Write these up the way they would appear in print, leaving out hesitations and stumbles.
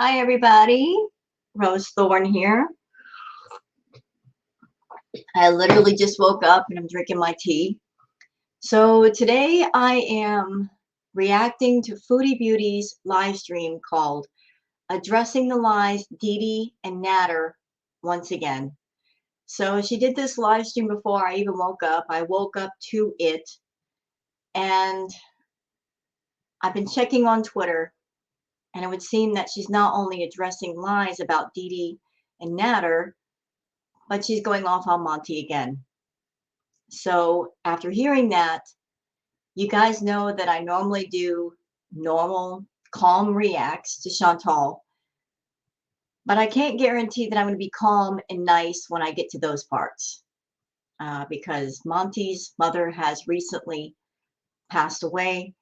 Hi, everybody. Rose Thorn here. I literally just woke up and I'm drinking my tea. So today I am reacting to Foodie Beauty's live stream called Addressing the Lies, Dede and Nader once again. So she did this live stream before I even woke up. I woke up to it and I've been checking on Twitter, and it would seem that she's not only addressing lies about Dede and Nader, but she's going off on Monty again. So after hearing that, you guys know that I normally do normal, calm reacts to Chantal, but I can't guarantee that I'm going to be calm and nice when I get to those parts because Monty's mother has recently passed away,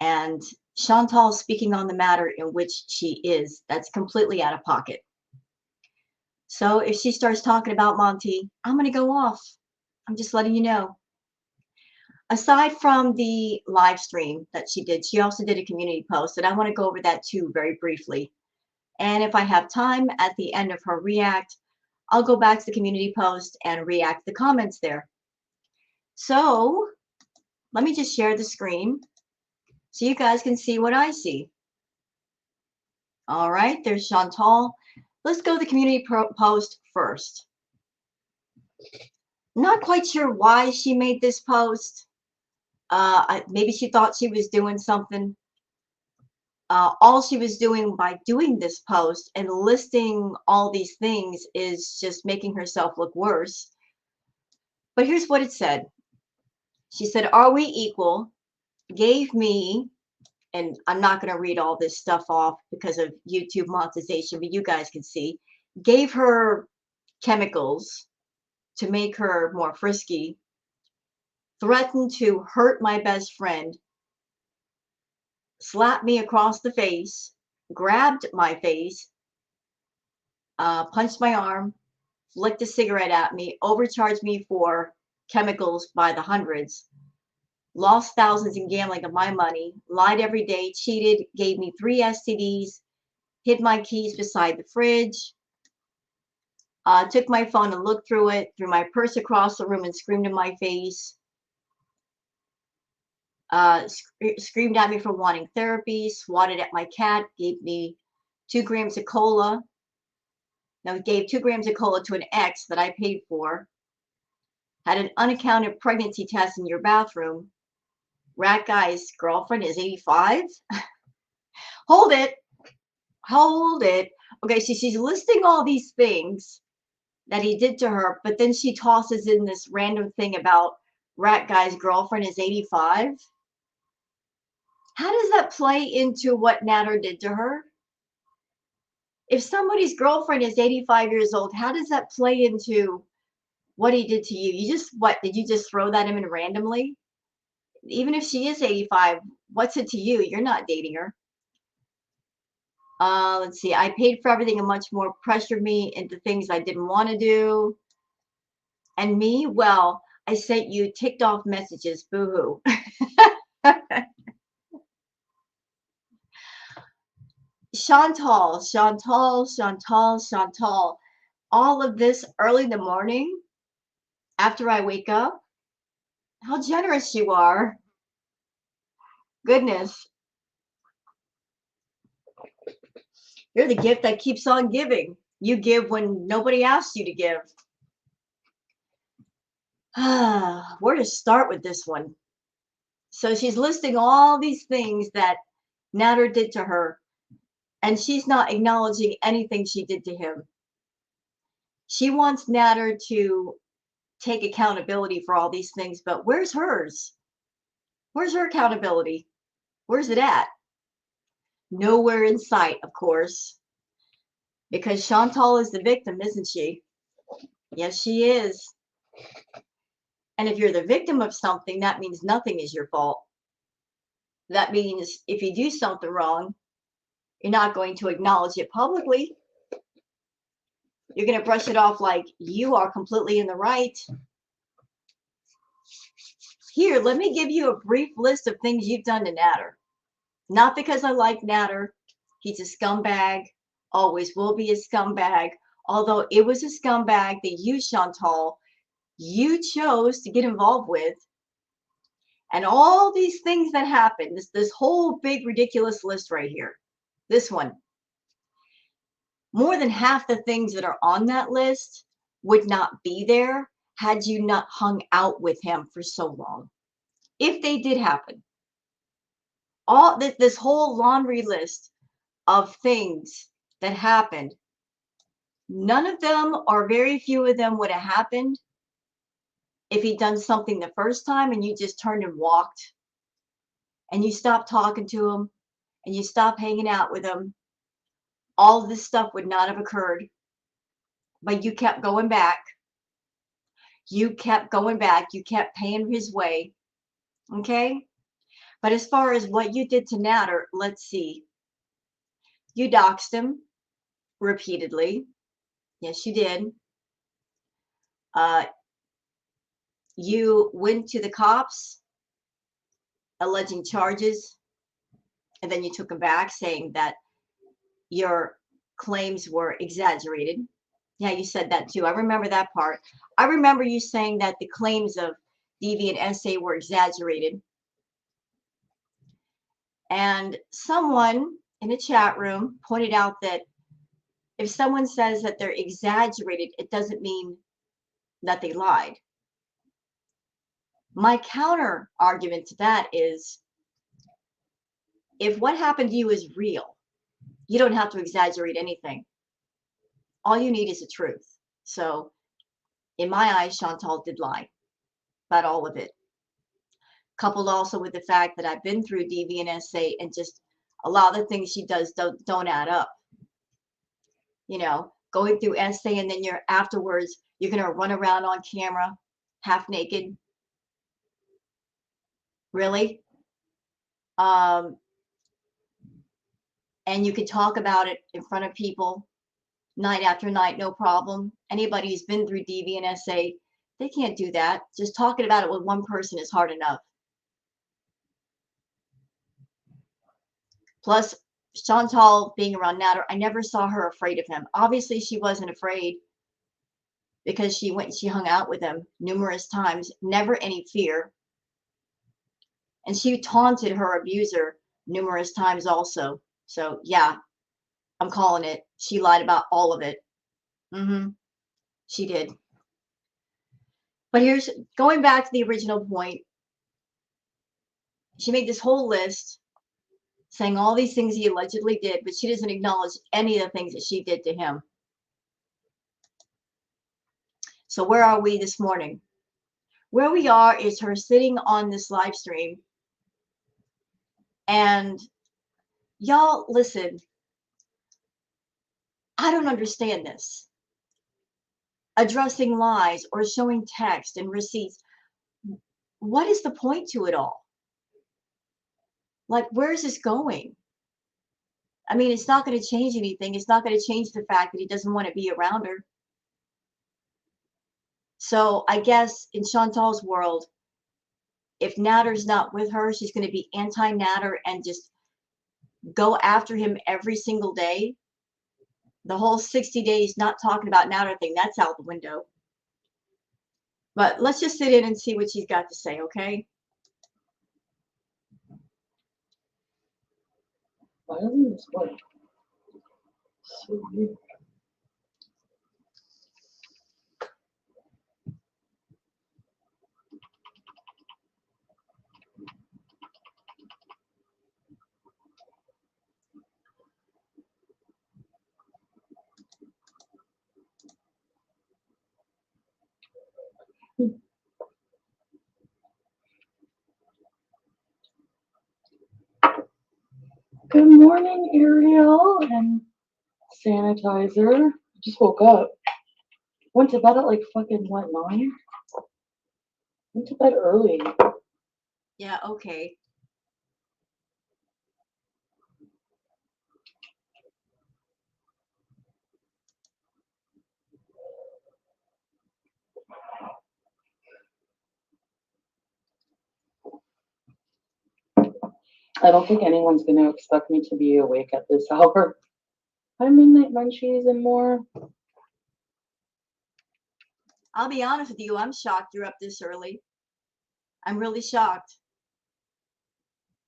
and Chantal speaking on the matter in which she is, that's completely out of pocket. So if she starts talking about Monty, I'm going to go off. I'm just letting you know. Aside from the live stream that she did, she also did a community post, and I want to go over that too very briefly. And if I have time at the end of her react, I'll go back to the community post and react to the comments there. So let me just share the screen so you guys can see what I see. All right, there's Chantal. Let's go to the community post first. Not quite sure why she made this post. Maybe she thought she was doing something. All she was doing by doing this post and listing all these things is just making herself look worse. But here's what it said. She said, "Are we equal?" Gave me, and I'm not going to read all this stuff off because of YouTube monetization, but you guys can see, gave her chemicals to make her more frisky, threatened to hurt my best friend, slapped me across the face, grabbed my face, punched my arm, flicked a cigarette at me, overcharged me for chemicals by the hundreds, lost thousands in gambling of my money, lied every day, cheated, gave me 3 STDs, hid my keys beside the fridge, took my phone and looked through it, threw my purse across the room and screamed in my face, screamed at me for wanting therapy, swatted at my cat, gave me 2 grams of cola. Now, gave 2 grams of cola to an ex that I paid for, had an unaccounted pregnancy test in your bathroom. Rat guy's girlfriend is 85. Hold it. Hold it. Okay, so she's listing all these things that he did to her, but then she tosses in this random thing about rat guy's girlfriend is 85. How does that play into what Nader did to her? If somebody's girlfriend is 85 years old, how does that play into what he did to you? You just, what, did you just throw that in randomly? Even if she is 85, what's it to you? You're not dating her. Let's see. I paid for everything and much more, pressured me into things I didn't want to do. And me, well, I sent you ticked off messages. Boo-hoo. Chantal, Chantal, Chantal, Chantal. All of this early in the morning after I wake up. How generous you are. Goodness. You're the gift that keeps on giving. You give when nobody asks you to give. Where to start with this one? So she's listing all these things that Nader did to her, and she's not acknowledging anything she did to him. She wants Nader to take accountability for all these things, but where's hers? Where's her accountability? Where's it at? Nowhere in sight, of course, because Chantal is the victim, isn't she? Yes, she is. And if you're the victim of something, that means nothing is your fault. That means if you do something wrong, you're not going to acknowledge it publicly. You're going to brush it off like you are completely in the right. Here, let me give you a brief list of things you've done to Nader. Not because I like Nader. He's a scumbag, always will be a scumbag. Although it was a scumbag that you, Chantal, you chose to get involved with. And all these things that happened, this whole big ridiculous list right here, this one, more than half the things that are on that list would not be there had you not hung out with him for so long. If they did happen, all this whole laundry list of things that happened, none of them or very few of them would have happened if he'd done something the first time and you just turned and walked and you stopped talking to him and you stopped hanging out with him. All of this stuff would not have occurred, but you kept going back. You kept going back. You kept paying his way. Okay. But as far as what you did to Nader, let's see. You doxed him repeatedly. Yes, you did. You went to the cops alleging charges, and then you took them back saying that your claims were exaggerated. Yeah, you said that too. I remember that part. I remember you saying that the claims of Dede and SA were exaggerated. And someone in the chat room pointed out that if someone says that they're exaggerated, it doesn't mean that they lied. My counter argument to that is, if what happened to you is real, you don't have to exaggerate anything. All you need is the truth. So in my eyes, Chantal did lie about all of it. Coupled also with the fact that I've been through DV and SA, and just a lot of the things she does don't add up. You know, going through SA and then you're afterwards, you're going to run around on camera half naked. Really? And you can talk about it in front of people night after night, no problem. Anybody who's been through DV and SA, they can't do that. Just talking about it with one person is hard enough. Plus, Chantal being around Nader, I never saw her afraid of him. Obviously, she wasn't afraid because she hung out with him numerous times, never any fear. And she taunted her abuser numerous times also. So yeah, I'm calling it. She lied about all of it. She did. But here's going back to the original point. She made this whole list saying all these things he allegedly did, but she doesn't acknowledge any of the things that she did to him. So where are we this morning? Where we are is her sitting on this live stream. And y'all, listen, I don't understand this. Addressing lies or showing text and receipts. What is the point to it all? Like, where is this going? I mean, it's not going to change anything. It's not going to change the fact that he doesn't want to be around her. So I guess in Chantal's world, if Nader's not with her, she's going to be anti-Nader and just go after him every single day. The whole 60 days not talking about Nader thing, that's out the window. But let's just sit in and see what she's got to say, okay? Why doesn't this work? So weird. Good morning, Ariel and sanitizer. I just woke up. Went to bed at like fucking what, 9? Went to bed early. Yeah, okay. I don't think anyone's going to expect me to be awake at this hour. Hi, Midnight Munchies and more. I'll be honest with you, I'm shocked you're up this early. I'm really shocked.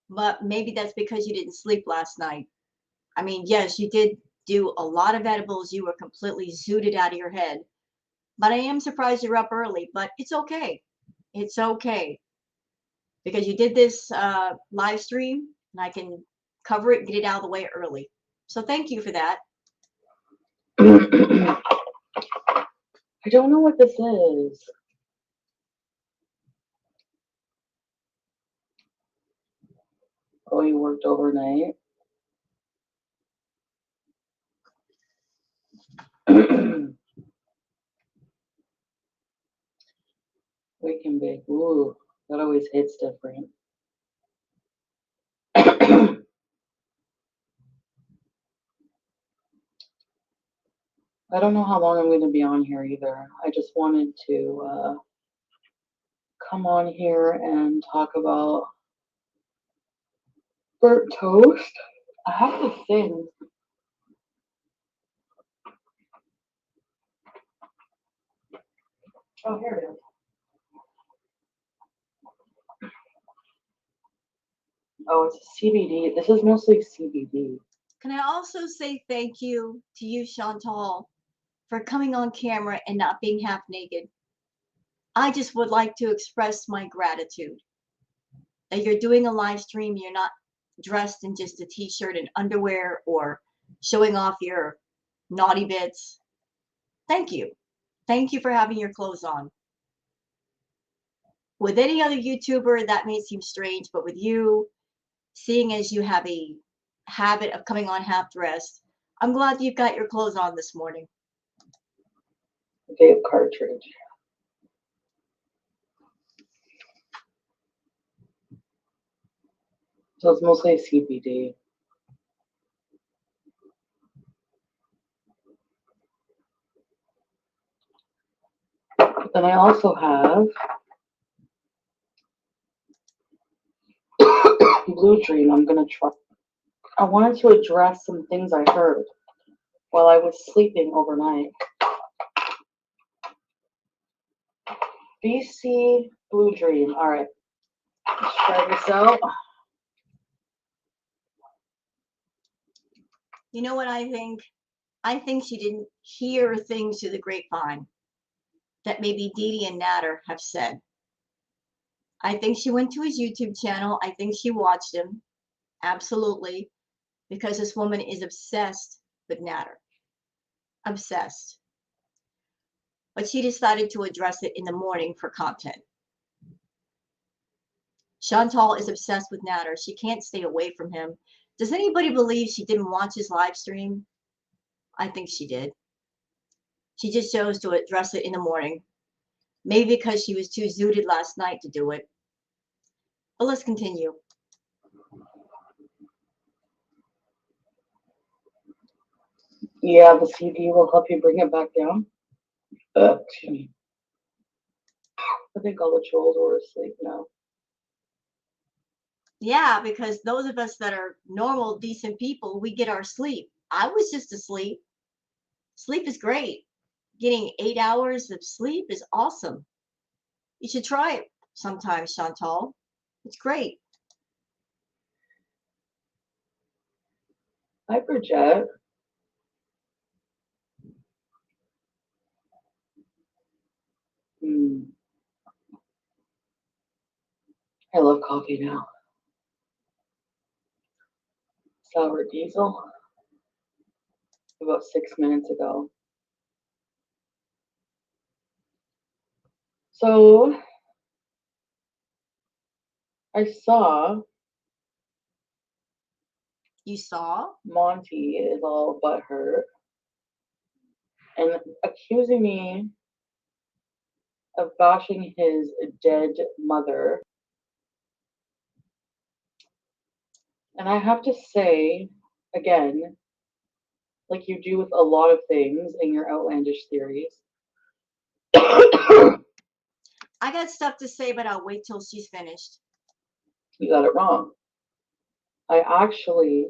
But maybe that's because you didn't sleep last night. I mean, yes, you did do a lot of edibles. You were completely zooted out of your head. But I am surprised you're up early, but it's okay. It's okay. Because you did this live stream and I can cover it, get it out of the way early. So thank you for that. I don't know what this is. Oh, you worked overnight? Wake and bake. Ooh, that always hits different. I don't know how long I'm going to be on here either. I just wanted to come on here and talk about burnt toast. I have to sing. Oh, here it is. Oh, it's CBD. This is mostly CBD. Can I also say thank you to you, Chantal, for coming on camera and not being half naked? I just would like to express my gratitude that you're doing a live stream. You're not dressed in just a t-shirt and underwear or showing off your naughty bits. Thank you. Thank you for having your clothes on. With any other YouTuber, that may seem strange, but with you, seeing as you have a habit of coming on half dressed, I'm glad you've got your clothes on this morning. Vape cartridge. So it's mostly CBD. But then I also have Blue Dream. I'm gonna try. I wanted to address some things I heard while I was sleeping overnight. BC Blue Dream. All right, let's try this out. You know what I think? I think she didn't hear things through the grapevine that maybe Dede and Nader have said. I think she went to his YouTube channel. I think she watched him. Absolutely. Because this woman is obsessed with Nader. Obsessed. But she decided to address it in the morning for content. Chantal is obsessed with Nader. She can't stay away from him. Does anybody believe she didn't watch his live stream? I think she did. She just chose to address it in the morning. Maybe because she was too zooted last night to do it. But let's continue. Yeah, the CD will help you bring it back down. Excuse me. I think all the trolls were asleep now. Yeah, because those of us that are normal, decent people, we get our sleep. I was just asleep. Sleep is great. Getting 8 hours of sleep is awesome. You should try it sometime, Chantal. It's great. Hyperjet. I love coffee now. Sour diesel. About 6 minutes ago. So I saw You saw? Monty is all butthurt and accusing me of bashing his dead mother. And I have to say, again, like you do with a lot of things in your outlandish theories, I got stuff to say, but I'll wait till she's finished. you got it wrong. I actually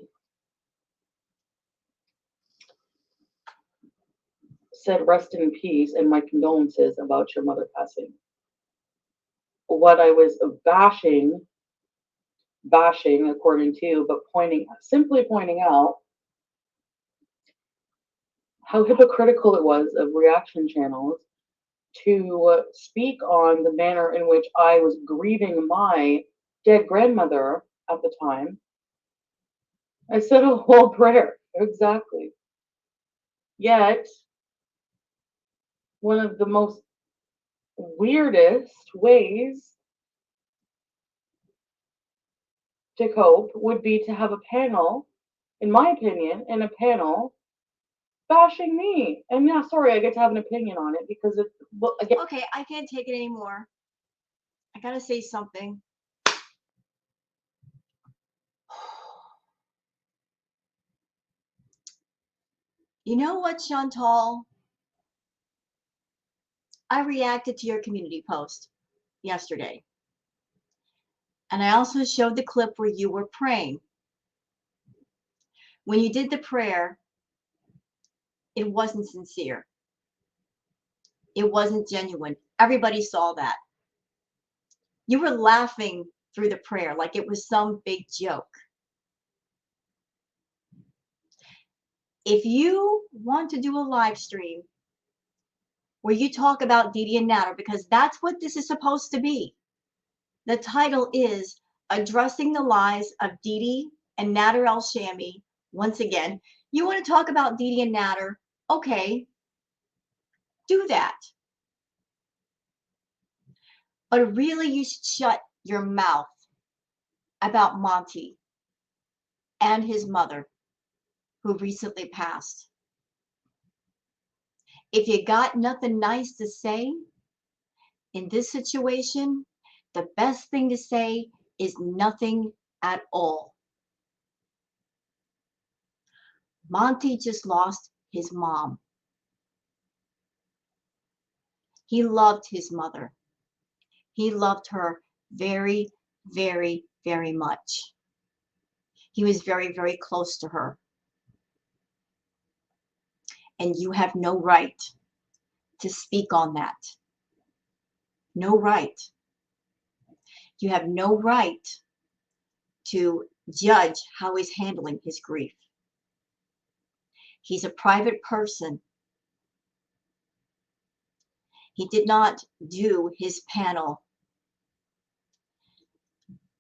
said rest in peace and my condolences about your mother passing. What I was bashing according to you, but simply pointing out how hypocritical it was of reaction channels to speak on the manner in which I was grieving my dead grandmother at the time. I said a whole prayer, exactly. Yet, one of the most weirdest ways to cope would be to have a panel, in my opinion, in a panel bashing me. And yeah, sorry, I get to have an opinion on it because it, well, again, Okay, I can't take it anymore. I gotta say something. You know what, Chantal? I reacted to your community post yesterday. And I also showed the clip where you were praying. When you did the prayer, it wasn't sincere. It wasn't genuine. Everybody saw that. You were laughing through the prayer like it was some big joke. If you want to do a live stream where you talk about Dede and Nader, because that's what this is supposed to be. The title is Addressing the Lies of Dede and Nader al-Shami. Once again, you want to talk about Dede and Nader? Okay, do that. But really, you should shut your mouth about Monty and his mother, who recently passed. If you got nothing nice to say in this situation, the best thing to say is nothing at all. Monty just lost his mom. He loved his mother. He loved her very, very, very much. He was very, very close to her. And you have no right to speak on that. No right. You have no right to judge how he's handling his grief. He's a private person. He did not do his panel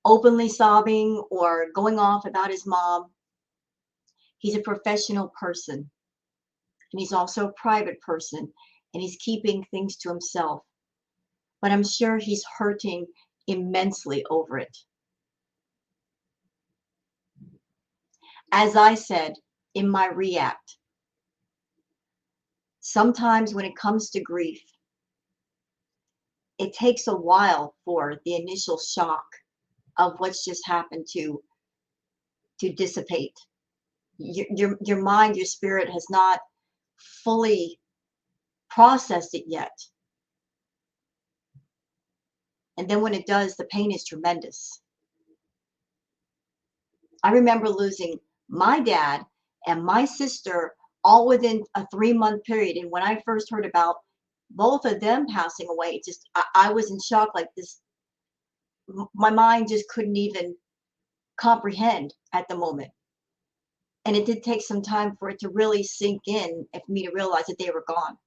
openly sobbing or going off about his mom. He's a professional person. And he's also a private person. And he's keeping things to himself. But I'm sure he's hurting immensely over it. As I said in my react, sometimes when it comes to grief, it takes a while for the initial shock of what's just happened to dissipate. Your mind, your spirit has not fully processed it yet. And then when it does, the pain is tremendous. I remember losing my dad and my sister all within a 3-month period. And when I first heard about both of them passing away, I was in shock like this. My mind just couldn't even comprehend at the moment. And it did take some time for it to really sink in and for me to realize that they were gone.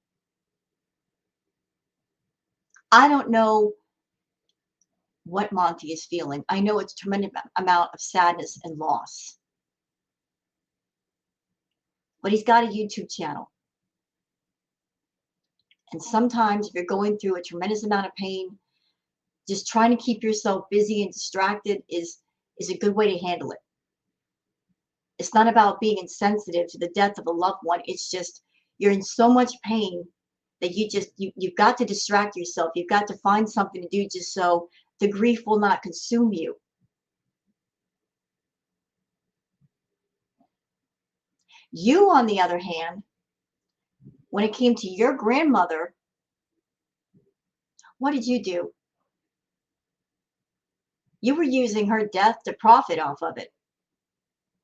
I don't know what Monty is feeling. I know it's a tremendous amount of sadness and loss. But he's got a YouTube channel. And sometimes if you're going through a tremendous amount of pain, just trying to keep yourself busy and distracted is a good way to handle it. It's not about being insensitive to the death of a loved one. It's just you're in so much pain that you've got to distract yourself. You've got to find something to do just so the grief will not consume you. You, on the other hand, when it came to your grandmother, what did you do? You were using her death to profit off of it.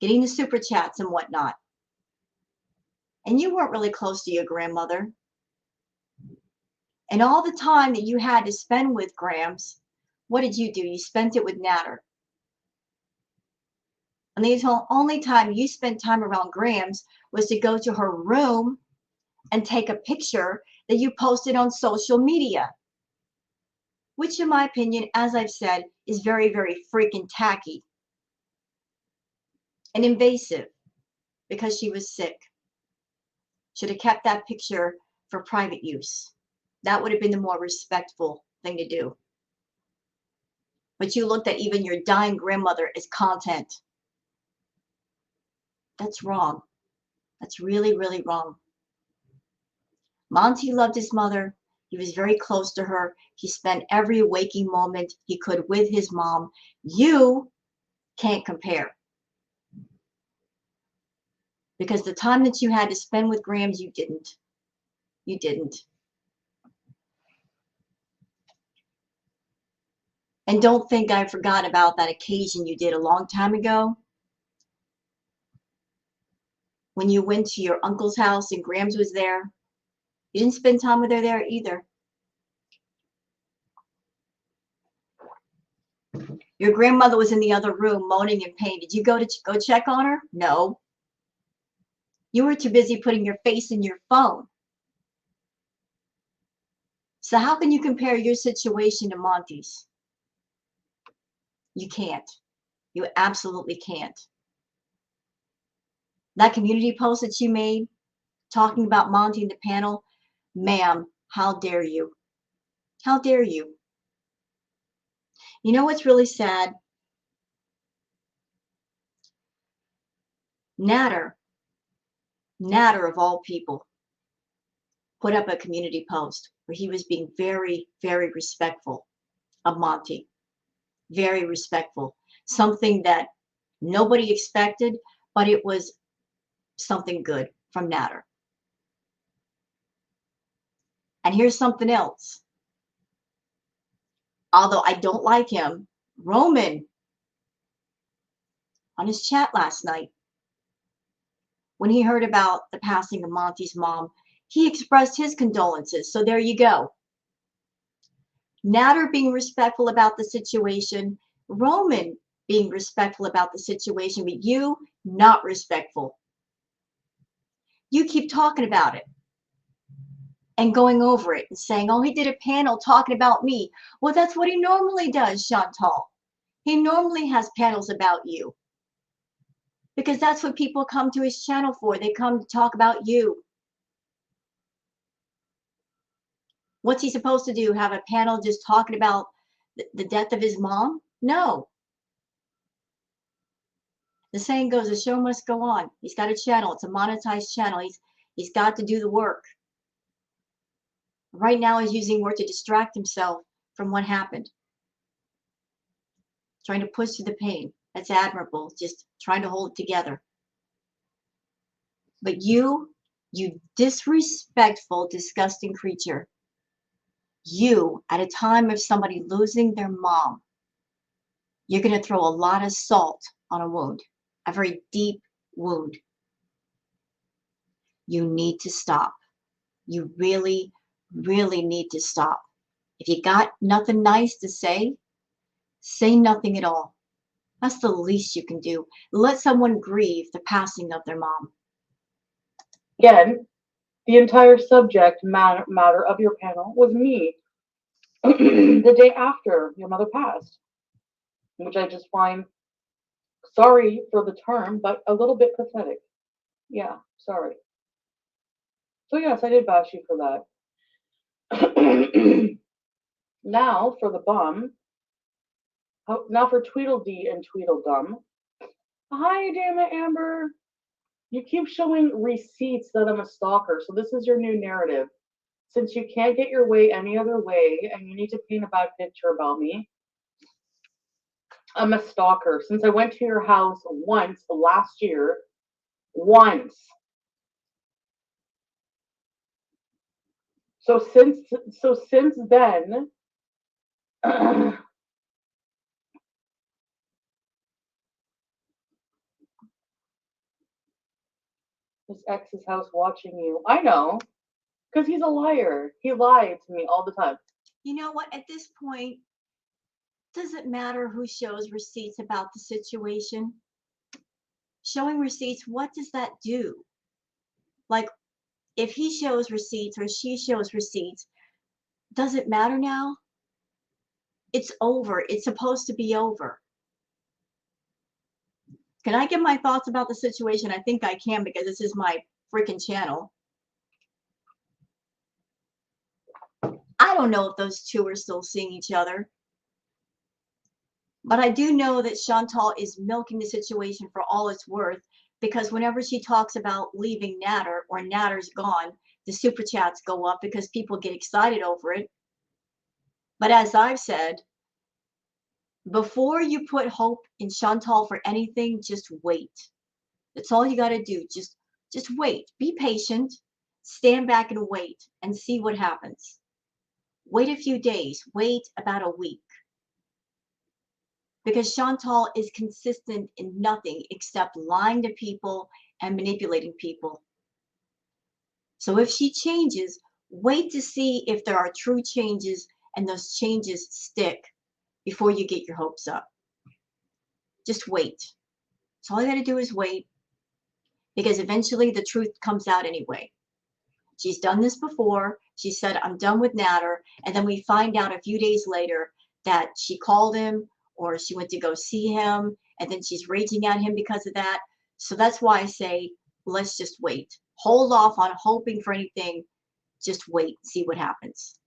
getting the super chats and whatnot. And you weren't really close to your grandmother. And all the time that you had to spend with Grams, what did you do? You spent it with Nader. And the only time you spent time around Grams was to go to her room and take a picture that you posted on social media, which in my opinion, as I've said, is very, very freaking tacky and invasive because she was sick. Should have kept that picture for private use. That would have been the more respectful thing to do. But you looked at even your dying grandmother as content. That's wrong. That's really, really wrong. Monty loved his mother. He was very close to her. He spent every waking moment he could with his mom. You can't compare. Because the time that you had to spend with Grams, you didn't. You didn't. And don't think I forgot about that occasion you did a long time ago when you went to your uncle's house and Grams was there. You didn't spend time with her there either. Your grandmother was in the other room moaning in pain. Did you go check on her? No. You were too busy putting your face in your phone. So how can you compare your situation to Monty's? You can't. You absolutely can't. That community post that you made talking about Monty in the panel, ma'am, how dare you? How dare you? You know what's really sad? Nader of all people, put up a community post where he was being very, very respectful of Monty. Very respectful. Something that nobody expected, but it was something good from Nader. And here's something else. Although I don't like him, Roman, on his chat last night, when he heard about the passing of Monty's mom, he expressed his condolences. So there you go. Nader being respectful about the situation, Roman being respectful about the situation, but you not respectful. You keep talking about it and going over it and saying, oh, he did a panel talking about me. Well, that's what he normally does, Chantal. He normally has panels about you because that's what people come to his channel for. They come to talk about you. What's he supposed to do? Have a panel just talking about the death of his mom? No. The saying goes, the show must go on. He's got a channel. It's a monetized channel. He's got to do the work. Right now, he's using work to distract himself from what happened. Trying to push through the pain. That's admirable. Just trying to hold it together. But you disrespectful, disgusting creature. You, at a time of somebody losing their mom, you're going to throw a lot of salt on a wound, a very deep wound. You need to stop. You really, really need to stop. If you got nothing nice to say nothing at all. That's the least you can do. Let someone grieve the passing of their mom. Again, the entire subject matter of your panel was me the day after your mother passed, which I just find, sorry for the term, but a little bit pathetic. Yeah, sorry. So yes, I did bash you for that. Now for the bum. Now for Tweedledee and Tweedledum. Hi, damn it, Amber. You keep showing receipts that I'm a stalker, so this is your new narrative. Since you can't get your way any other way, and you need to paint a bad picture about me, I'm a stalker. Since I went to your house once last year, once. So since then, His ex's house watching you. I know, because he's a liar. He lied to me all the time. You know what? At this point, does it matter who shows receipts about the situation? Showing receipts, what does that do? Like, if he shows receipts or she shows receipts, does it matter now? It's over. It's supposed to be over. Can I give my thoughts about the situation? I think I can because this is my freaking channel. I don't know if those two are still seeing each other, but I do know that Chantal is milking the situation for all it's worth, because whenever she talks about leaving Nader or Nader's gone, the super chats go up because people get excited over it. But as I've said, before you put hope in Chantal for anything, just wait. That's all you got to do. Just wait. Be patient. Stand back and wait and see what happens. Wait a few days. Wait about a week. Because Chantal is consistent in nothing except lying to people and manipulating people. So if she changes, wait to see if there are true changes and those changes stick before you get your hopes up. Just wait. So all you got to do is wait, because eventually the truth comes out anyway. She's done this before. She said, I'm done with Nader. And then we find out a few days later that she called him or she went to go see him. And then she's raging at him because of that. So that's why I say, let's just wait. Hold off on hoping for anything. Just wait, see what happens.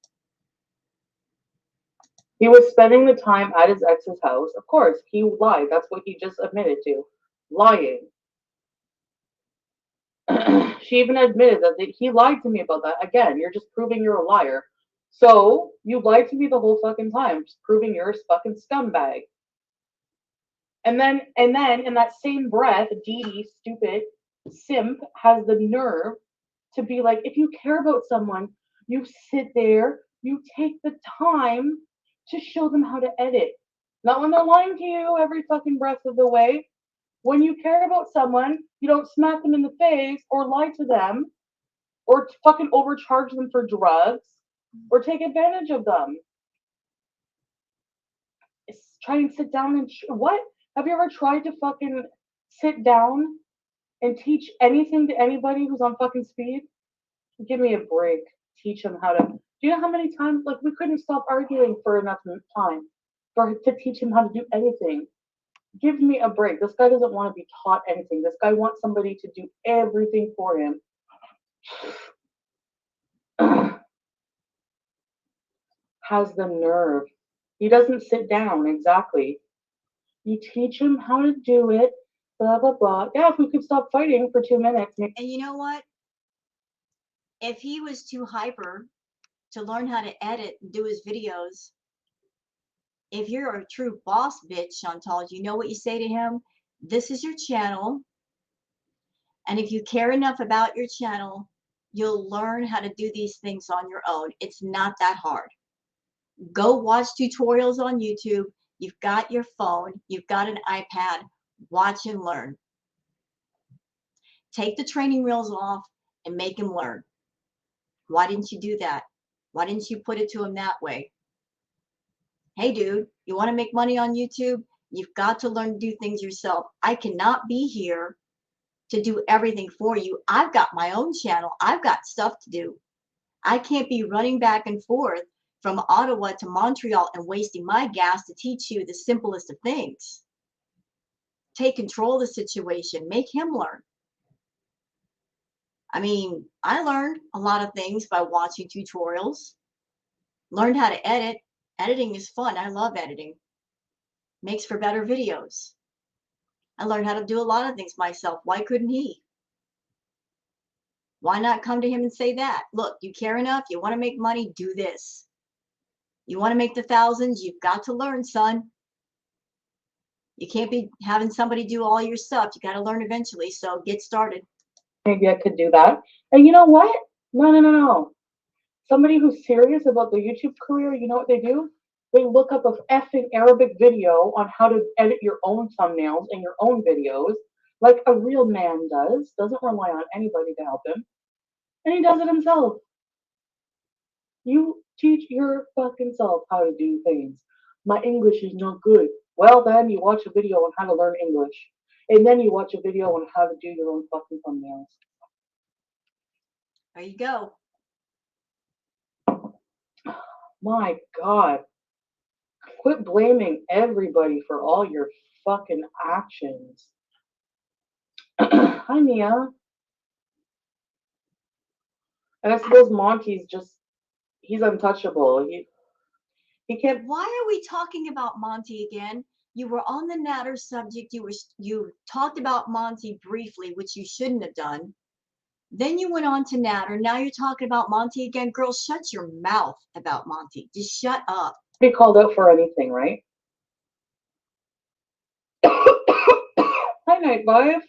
He was spending the time at his ex's house. Of course, he lied. That's what he just admitted to. Lying. She even admitted that he lied to me about that. Again, you're just proving you're a liar. So, you lied to me the whole fucking time, just proving you're a fucking scumbag. And then in that same breath, Dede, stupid simp, has the nerve to be like, if you care about someone, you sit there, you take the time to show them how to edit. Not when they're lying to you every fucking breath of the way. When you care about someone, you don't smack them in the face or lie to them or fucking overcharge them for drugs or take advantage of them. It's try and sit down and what? Have you ever tried to fucking sit down and teach anything to anybody who's on fucking speed? Give me a break. Teach them how to. Do you know how many times, like, we couldn't stop arguing for enough time to teach him how to do anything? Give me a break. This guy doesn't want to be taught anything. This guy wants somebody to do everything for him. Has the nerve. He doesn't sit down, exactly. You teach him how to do it, blah, blah, blah. Yeah, if we could stop fighting for 2 minutes. And you know what? If he was too hyper to learn how to edit and do his videos, if you're a true boss bitch, Chantal, you know what you say to him? This is your channel. And if you care enough about your channel, you'll learn how to do these things on your own. It's not that hard. Go watch tutorials on YouTube. You've got your phone. You've got an iPad. Watch and learn. Take the training wheels off and make him learn. Why didn't you do that? Why didn't you put it to him that way? Hey, dude, you want to make money on YouTube? You've got to learn to do things yourself. I cannot be here to do everything for you. I've got my own channel. I've got stuff to do. I can't be running back and forth from Ottawa to Montreal and wasting my gas to teach you the simplest of things. Take control of the situation. Make him learn. I mean, I learned a lot of things by watching tutorials. Learned how to edit. Editing is fun. I love editing. Makes for better videos. I learned how to do a lot of things myself. Why couldn't he? Why not come to him and say that? Look, you care enough. You want to make money. Do this. You want to make the thousands. You've got to learn, son. You can't be having somebody do all your stuff. You got to learn eventually. So get started. Maybe I could do that. And you know what? No. Somebody who's serious about their YouTube career, you know what they do? They look up a effing Arabic video on how to edit your own thumbnails and your own videos. like a real man does, doesn't rely on anybody to help him, and he does it himself. You teach your fucking self how to do things. My English is not good. Well, then you watch a video on how to learn English, and then you watch a video on how to do your own fucking thumbnails. There you go. My God. Quit blaming everybody for all your fucking actions. Hi, Mia. And I suppose Monty's just, he's untouchable. He can't. Why are we talking about Monty again? You were on the Nader subject. You talked about Monty briefly, which you shouldn't have done. Then you went on to Nader. Now you're talking about Monty again. Girl, shut your mouth about Monty. Just shut up. Be called out for anything, right? Hi, Night Vibe.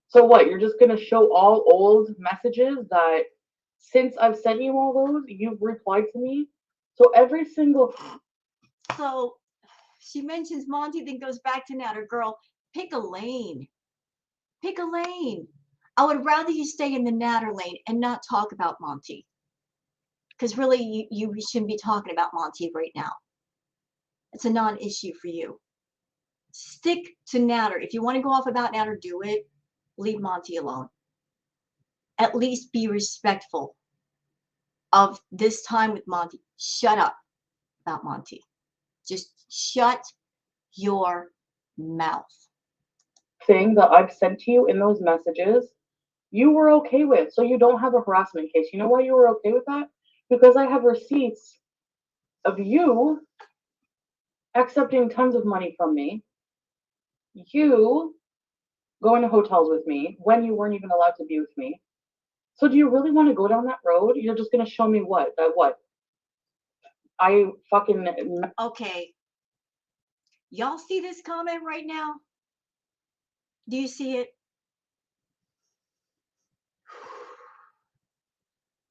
So what? You're just gonna show all old messages that since I've sent you all those, you've replied to me. So every single. So she mentions Monty, then goes back to Nader. Girl, pick a lane. Pick a lane. I would rather you stay in the Nader lane and not talk about Monty. Because really, you shouldn't be talking about Monty right now. It's a non-issue for you. Stick to Nader. If you want to go off about Nader, do it. Leave Monty alone. At least be respectful of this time with Monty. Shut up about Monty. Just shut your mouth. Thing that I've sent to you in those messages, you were okay with. So you don't have a harassment case. You know why you were okay with that? Because I have receipts of you accepting tons of money from me, you going to hotels with me when you weren't even allowed to be with me. So do you really want to go down that road? You're just going to show me what? That what? I fucking. Okay. Y'all see this comment right now? Do you see it?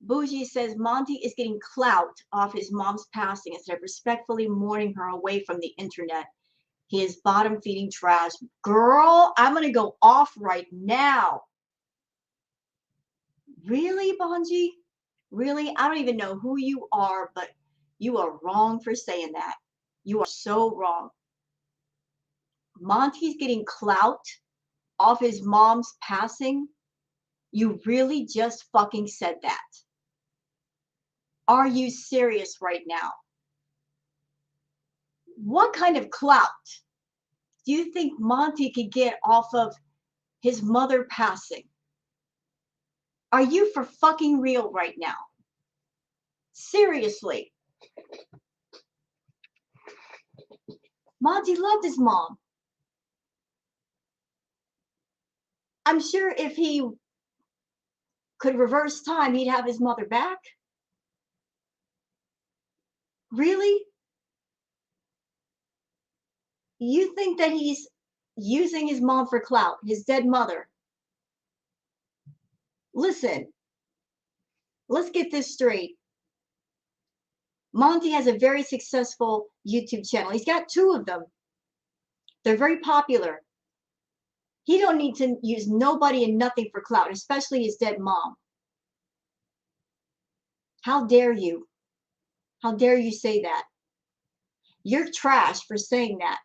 Bougie says Monty is getting clout off his mom's passing instead of respectfully mourning her away from the internet. He is bottom feeding trash. Girl, I'm going to go off right now. Really, Bonji? Really? I don't even know who you are, but you are wrong for saying that. You are so wrong. Monty's getting clout off his mom's passing? You really just fucking said that. Are you serious right now? What kind of clout do you think Monty could get off of his mother passing? Are you for fucking real right now? Seriously. Monty loved his mom. I'm sure if he could reverse time, he'd have his mother back. Really? You think that he's using his mom for clout, his dead mother? Listen, let's get this straight. Monty has a very successful YouTube channel. He's got 2 of them. They're very popular. He don't need to use nobody and nothing for clout, especially his dead mom. How dare you? How dare you say that? You're trash for saying that.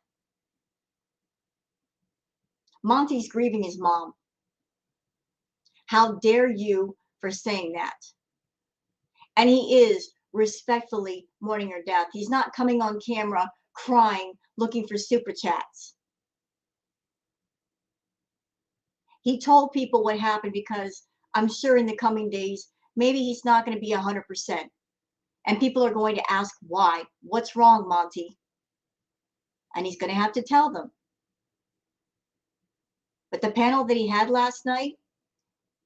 Monty's grieving his mom. How dare you for saying that? And he is respectfully mourning her death. He's not coming on camera crying, looking for super chats. He told people what happened because I'm sure in the coming days, maybe he's not going to be 100%. And people are going to ask why. What's wrong, Monty? And he's going to have to tell them. But the panel that he had last night,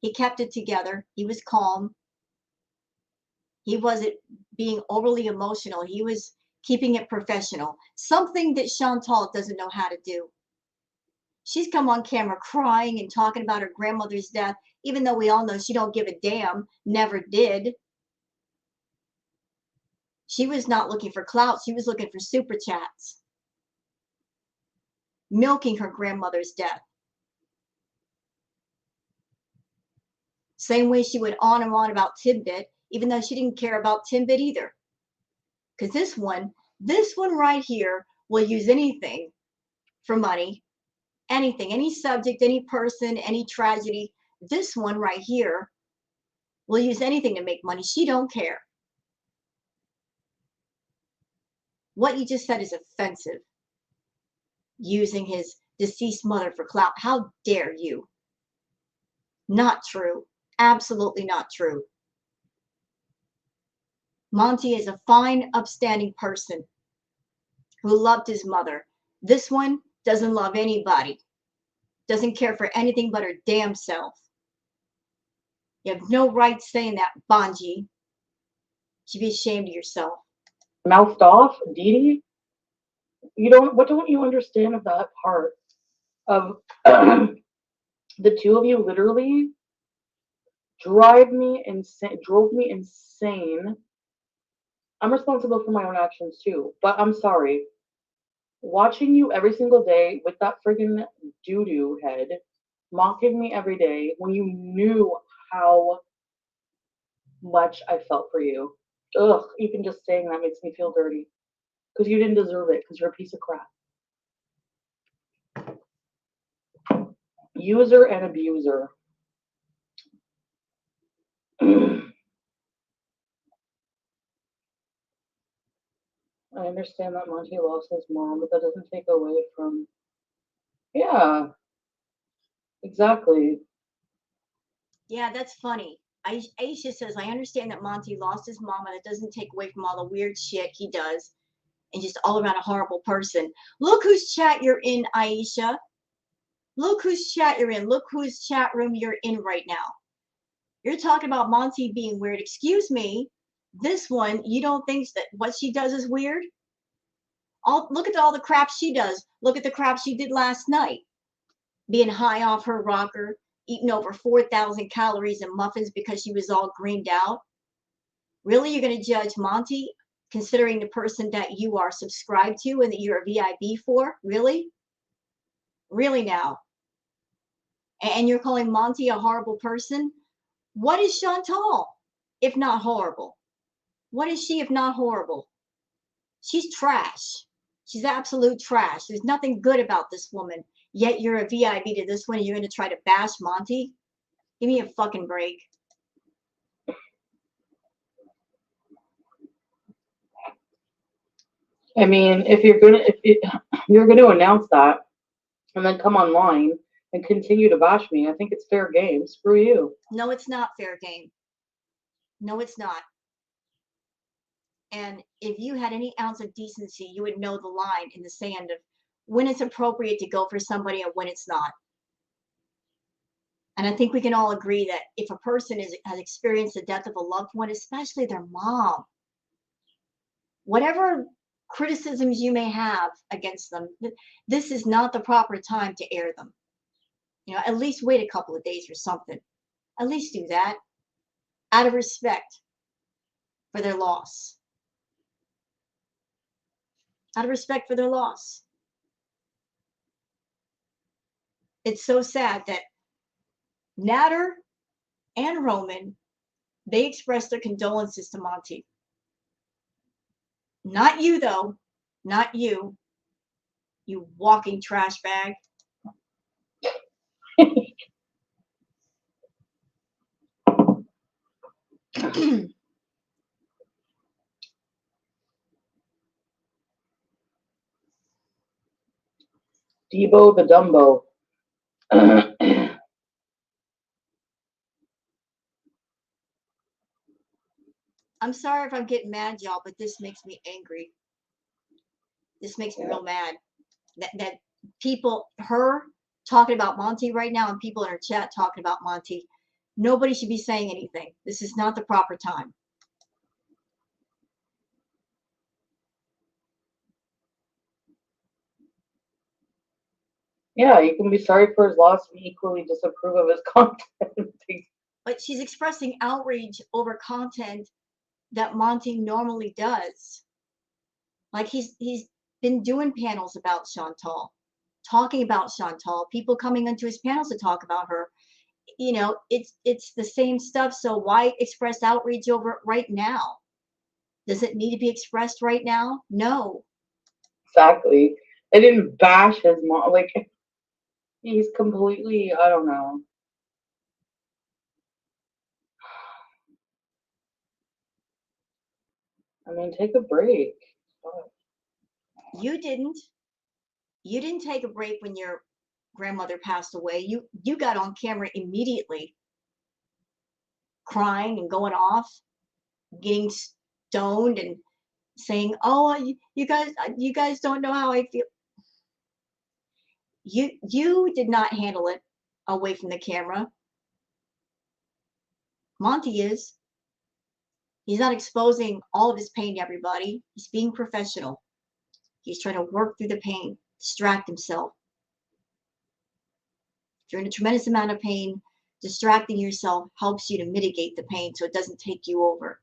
he kept it together. He was calm. He wasn't being overly emotional. He was keeping it professional. Something that Chantal doesn't know how to do. She's come on camera crying and talking about her grandmother's death, even though we all know she don't give a damn, never did. She was not looking for clout. She was looking for super chats, milking her grandmother's death. Same way she went on and on about Timbit, even though she didn't care about Timbit either. Because this one right here will use anything for money, anything, any subject, any person, any tragedy. This one right here will use anything to make money. She don't care. What you just said is offensive. Using his deceased mother for clout. How dare you? Not true. Absolutely not true. Monty is a fine, upstanding person who loved his mother. This one doesn't love anybody. Doesn't care for anything but her damn self. You have no right saying that, Bonji. You should be ashamed of yourself. Mouthed off, Dede. What don't you understand of that part of the two of you literally drove me insane. I'm responsible for my own actions too, but I'm sorry. Watching you every single day with that friggin' doo-doo head, mocking me every day when you knew how much I felt for you. Ugh, even just saying that makes me feel dirty. Because you didn't deserve it, because you're a piece of crap. User and abuser. I understand that Monty lost his mom, but that doesn't take away from. Yeah, exactly. Yeah, that's funny. Aisha says, I understand that Monty lost his mom, and it doesn't take away from all the weird shit he does and just all around a horrible person. Look whose chat you're in, Aisha. Look whose chat you're in. Look whose chat room you're in right now. You're talking about Monty being weird. Excuse me. This one, you don't think that what she does is weird? Look at all the crap she does. Look at the crap she did last night. Being high off her rocker, eating over 4,000 calories and muffins because she was all greened out. Really, you're going to judge Monty considering the person that you are subscribed to and that you're a VIB for? Really? Really now? And you're calling Monty a horrible person? What is Chantal if not horrible? What is she if not horrible? She's trash. She's absolute trash. There's nothing good about this woman. Yet you're a VIB to this one and you're going to try to bash Monty? Give me a fucking break. I mean, if you're gonna announce that and then come online and continue to bash me, I think it's fair game. Screw you. No, it's not fair game. No, it's not. And if you had any ounce of decency, you would know the line in the sand of when it's appropriate to go for somebody and when it's not. And I think we can all agree that if a person has experienced the death of a loved one, especially their mom, whatever criticisms you may have against them, this is not the proper time to air them. You know, at least wait a couple of days or something. At least do that out of respect for their loss. Out of respect for their loss. It's so sad that Nader and Roman, they expressed their condolences to Monty. Not you, though. Not you. You walking trash bag. Debo the Dumbo. I'm sorry if I'm getting mad, y'all, but this makes me angry. This makes me real mad. That people, her talking about Monty right now and people in her chat talking about Monty, nobody should be saying anything. This is not the proper time. Yeah, you can be sorry for his loss and equally disapprove of his content. But she's expressing outrage over content that Monty normally does. Like he's been doing panels about Chantal, talking about Chantal, people coming into his panels to talk about her. You know, it's the same stuff. So why express outrage over it right now? Does it need to be expressed right now? No. Exactly. They didn't bash his mom. Like, he's completely, I don't know. I mean, take a break. Fuck. You didn't. You didn't take a break when your grandmother passed away. You got on camera immediately, crying and going off, getting stoned and saying, "Oh, you guys don't know how I feel." You did not handle it away from the camera. Monty is. He's not exposing all of his pain to everybody. He's being professional. He's trying to work through the pain, distract himself. If you're in a tremendous amount of pain, distracting yourself helps you to mitigate the pain so it doesn't take you over.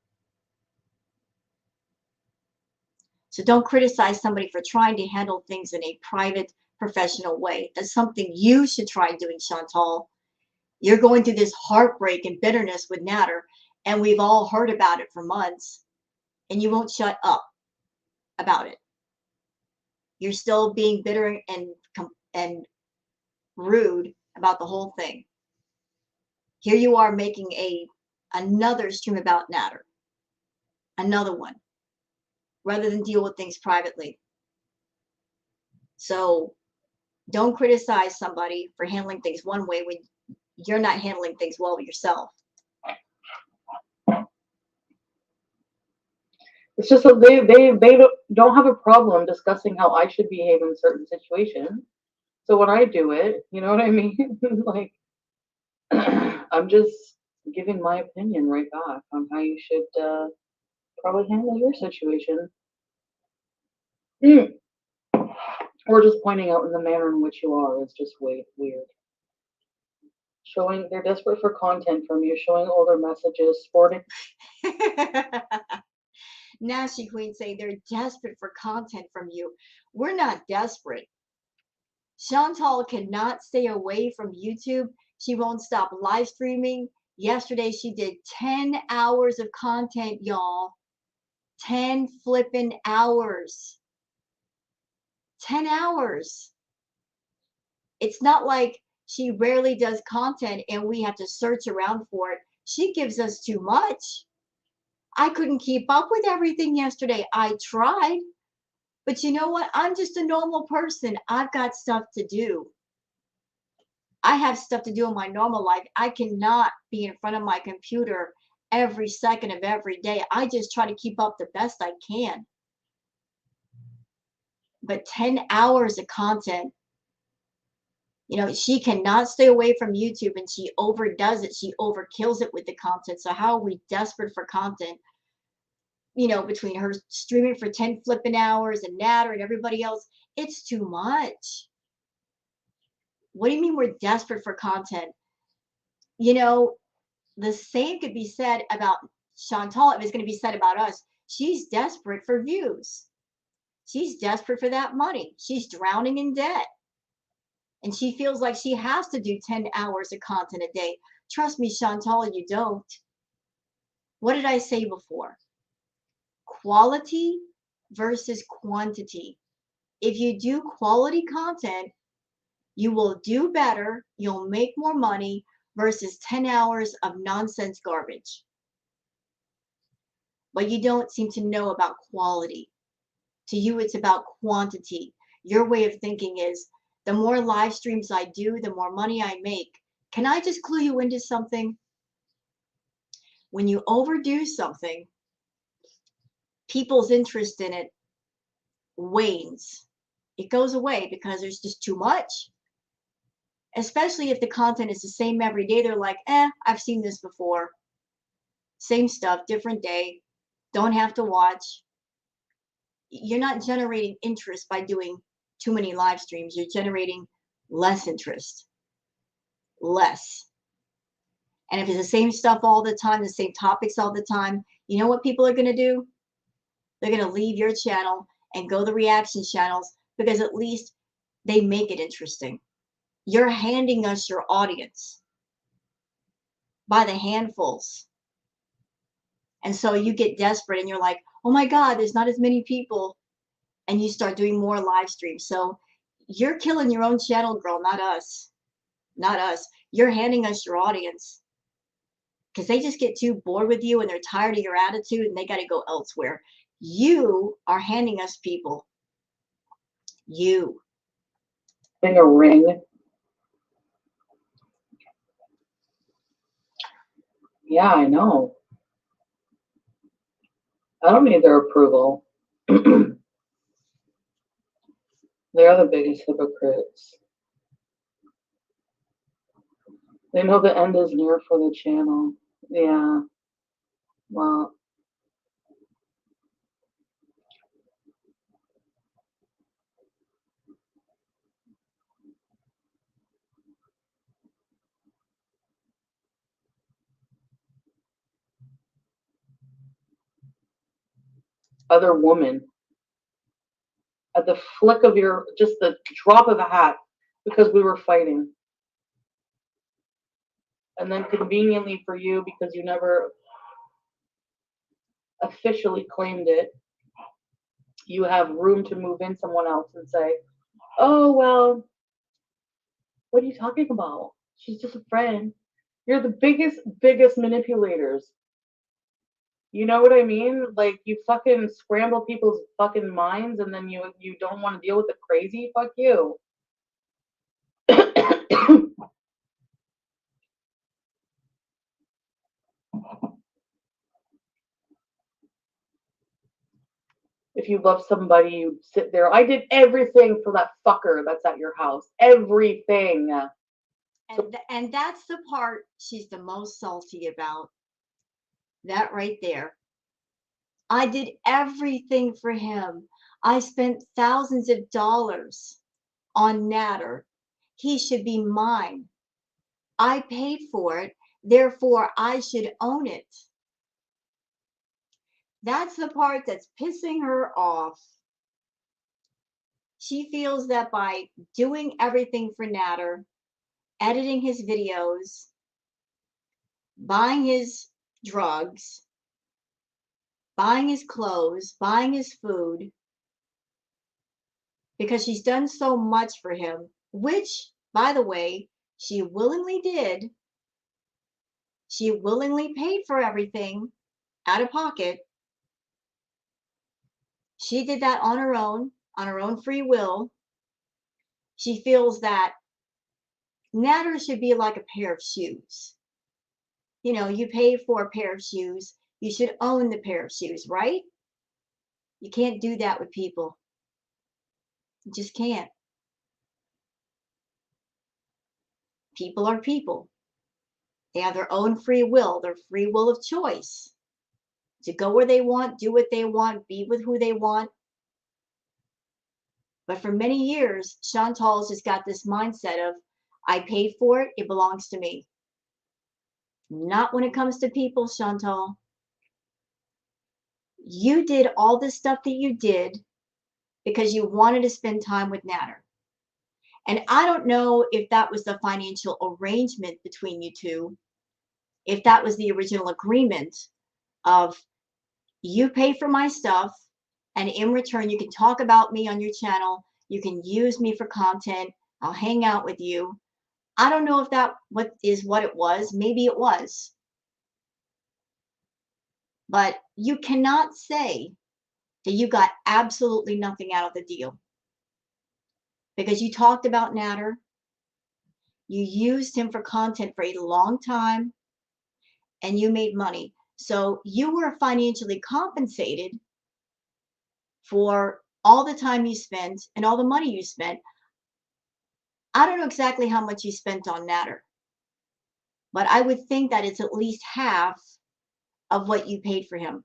So don't criticize somebody for trying to handle things in a private, professional way. That's something you should try doing, Chantal. You're going through this heartbreak and bitterness with Nader, and we've all heard about it for months, and you won't shut up about it. You're still being bitter and rude about the whole thing. Here you are making another stream about Nader, another one, rather than deal with things privately. So don't criticize somebody for handling things one way when you're not handling things well yourself. It's just that they don't have a problem discussing how I should behave in certain situations. So when I do it, you know what I mean? Like, I'm just giving my opinion right back on how you should probably handle your situation. Mm. Or just pointing out in the manner in which you are is just way weird. Showing they're desperate for content from you, showing older messages, sporting. Nasty Queen say they're desperate for content from you. We're not desperate. Chantal cannot stay away from YouTube. She won't stop live streaming. Yesterday she did 10 hours of content, y'all. 10 flippin' hours. 10 hours. It's not like she rarely does content and we have to search around for it. She gives us too much. I couldn't keep up with everything yesterday. I tried. But you know what? I'm just a normal person. I've got stuff to do. I have stuff to do in my normal life. I cannot be in front of my computer every second of every day. I just try to keep up the best I can. But 10 hours of content, you know, she cannot stay away from YouTube and she overdoes it. She overkills it with the content. So how are we desperate for content? You know, between her streaming for 10 flipping hours and Nader and everybody else, it's too much. What do you mean we're desperate for content? You know, the same could be said about Chantal if it's going to be said about us. She's desperate for views. She's desperate for that money. She's drowning in debt. And she feels like she has to do 10 hours of content a day. Trust me, Chantal, you don't. What did I say before? Quality versus quantity. If you do quality content, you will do better, you'll make more money versus 10 hours of nonsense garbage. But you don't seem to know about quality. To you, it's about quantity. Your way of thinking is the more live streams I do, the more money I make. Can I just clue you into something? When you overdo something, people's interest in it wanes. It goes away because there's just too much. Especially if the content is the same every day. They're like, I've seen this before. Same stuff, different day. Don't have to watch. You're not generating interest by doing too many live streams. You're generating less interest, less. And if it's the same stuff all the time, the same topics all the time, you know what people are going to do? They're going to leave your channel and go to the reaction channels because at least they make it interesting. You're handing us your audience by the handfuls. And so you get desperate and you're like, oh my God, there's not as many people. And you start doing more live streams. So you're killing your own channel, girl, not us. Not us. You're handing us your audience because they just get too bored with you and they're tired of your attitude and they got to go elsewhere. You are handing us people. You. In a ring. Yeah, I know. I don't need their approval. They are the biggest hypocrites. They know the end is near for the channel. Yeah. Well, other woman, at the flick of your, just the drop of a hat, because we were fighting. And then conveniently for you, because you never officially claimed it, you have room to move in someone else and say, oh, well, what are you talking about? She's just a friend. You're the biggest manipulators. You know what I mean? Like, you fucking scramble people's fucking minds and then you don't want to deal with the crazy? Fuck you. If you love somebody, you sit there. I did everything for that fucker that's at your house. Everything. And that's the part she's the most salty about. That right there. I did everything for him. I spent thousands of dollars on Nader. He should be mine. I paid for it, therefore I should own it. That's the part that's pissing her off. She feels that by doing everything for Nader, editing his videos, buying his drugs, buying his clothes, buying his food, because she's done so much for him, which, by the way, she willingly did. She willingly paid for everything out of pocket. She did that on her own free will. She feels that Nader should be like a pair of shoes. You know, you pay for a pair of shoes, you should own the pair of shoes, right? You can't do that with people. You just can't. People are people. They have their own free will, their free will of choice to go where they want, do what they want, be with who they want. But for many years, Chantal's just got this mindset of, I paid for it, it belongs to me. Not when it comes to people, Chantal. You did all this stuff that you did because you wanted to spend time with Nader. And I don't know if that was the financial arrangement between you two, if that was the original agreement of you pay for my stuff and in return you can talk about me on your channel, you can use me for content, I'll hang out with you. I don't know if that what it was. Maybe it was. But you cannot say that you got absolutely nothing out of the deal. Because you talked about Nader, you used him for content for a long time, and you made money. So you were financially compensated for all the time you spent and all the money you spent. I don't know exactly how much you spent on Nader, but I would think that it's at least half of what you paid for him.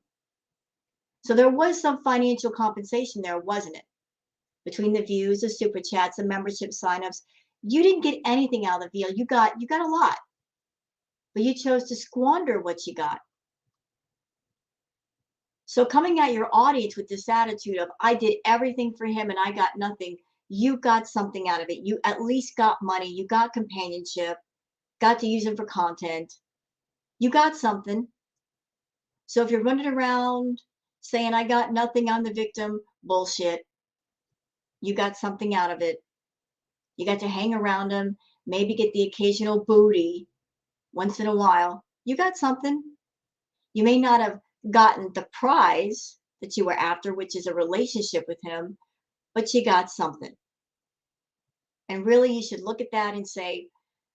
So there was some financial compensation there, wasn't it? Between the views, the super chats, the membership signups. You didn't get anything out of the veal. You got a lot, but you chose to squander what you got. So coming at your audience with this attitude of I did everything for him and I got nothing, you got something out of it. You at least got money, you got companionship, got to use him for content. You got something. So if you're running around saying I got nothing, I'm the victim, bullshit. You got something out of it. You got to hang around him, maybe get the occasional booty once in a while. You got something. You may not have gotten the prize that you were after, which is a relationship with him, but you got something. And really, you should look at that and say,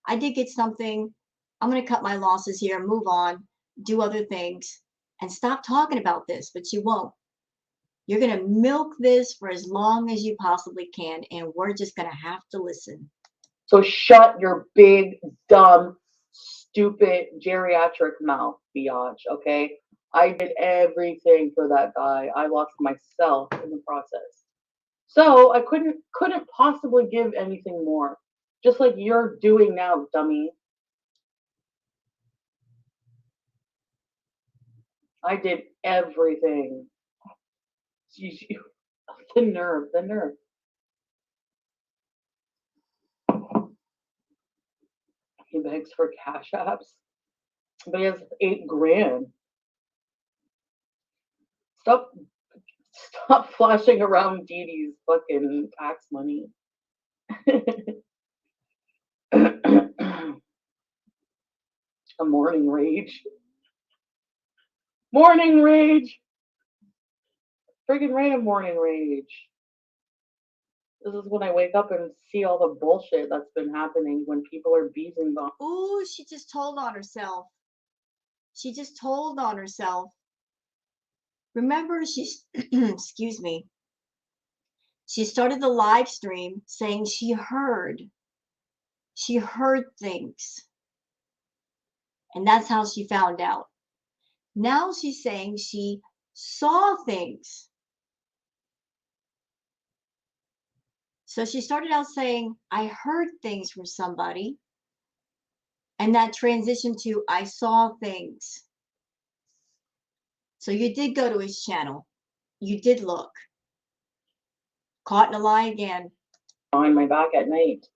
I did get something. I'm going to cut my losses here, move on, do other things, and stop talking about this, but you won't. You're going to milk this for as long as you possibly can, and we're just going to have to listen. So shut your big, dumb, stupid, geriatric mouth, biatch, okay? I did everything for that guy. I lost myself in the process. So I couldn't possibly give anything more. Just like you're doing now, dummy. I did everything. The nerve, the nerve. He begs for cash apps, but he has 8 grand. Stop flashing around Dede's fucking tax money. A morning rage. Morning rage! Friggin' random morning rage. This is when I wake up and see all the bullshit that's been happening when people are beezing them. Ooh, she just told on herself. She just told on herself. Remember, she's, excuse me, she started the live stream saying she heard things. And that's how she found out. Now she's saying she saw things. So she started out saying, I heard things from somebody. And that transitioned to, I saw things. So you did go to his channel. You did look. Caught in a lie again. On my back at night.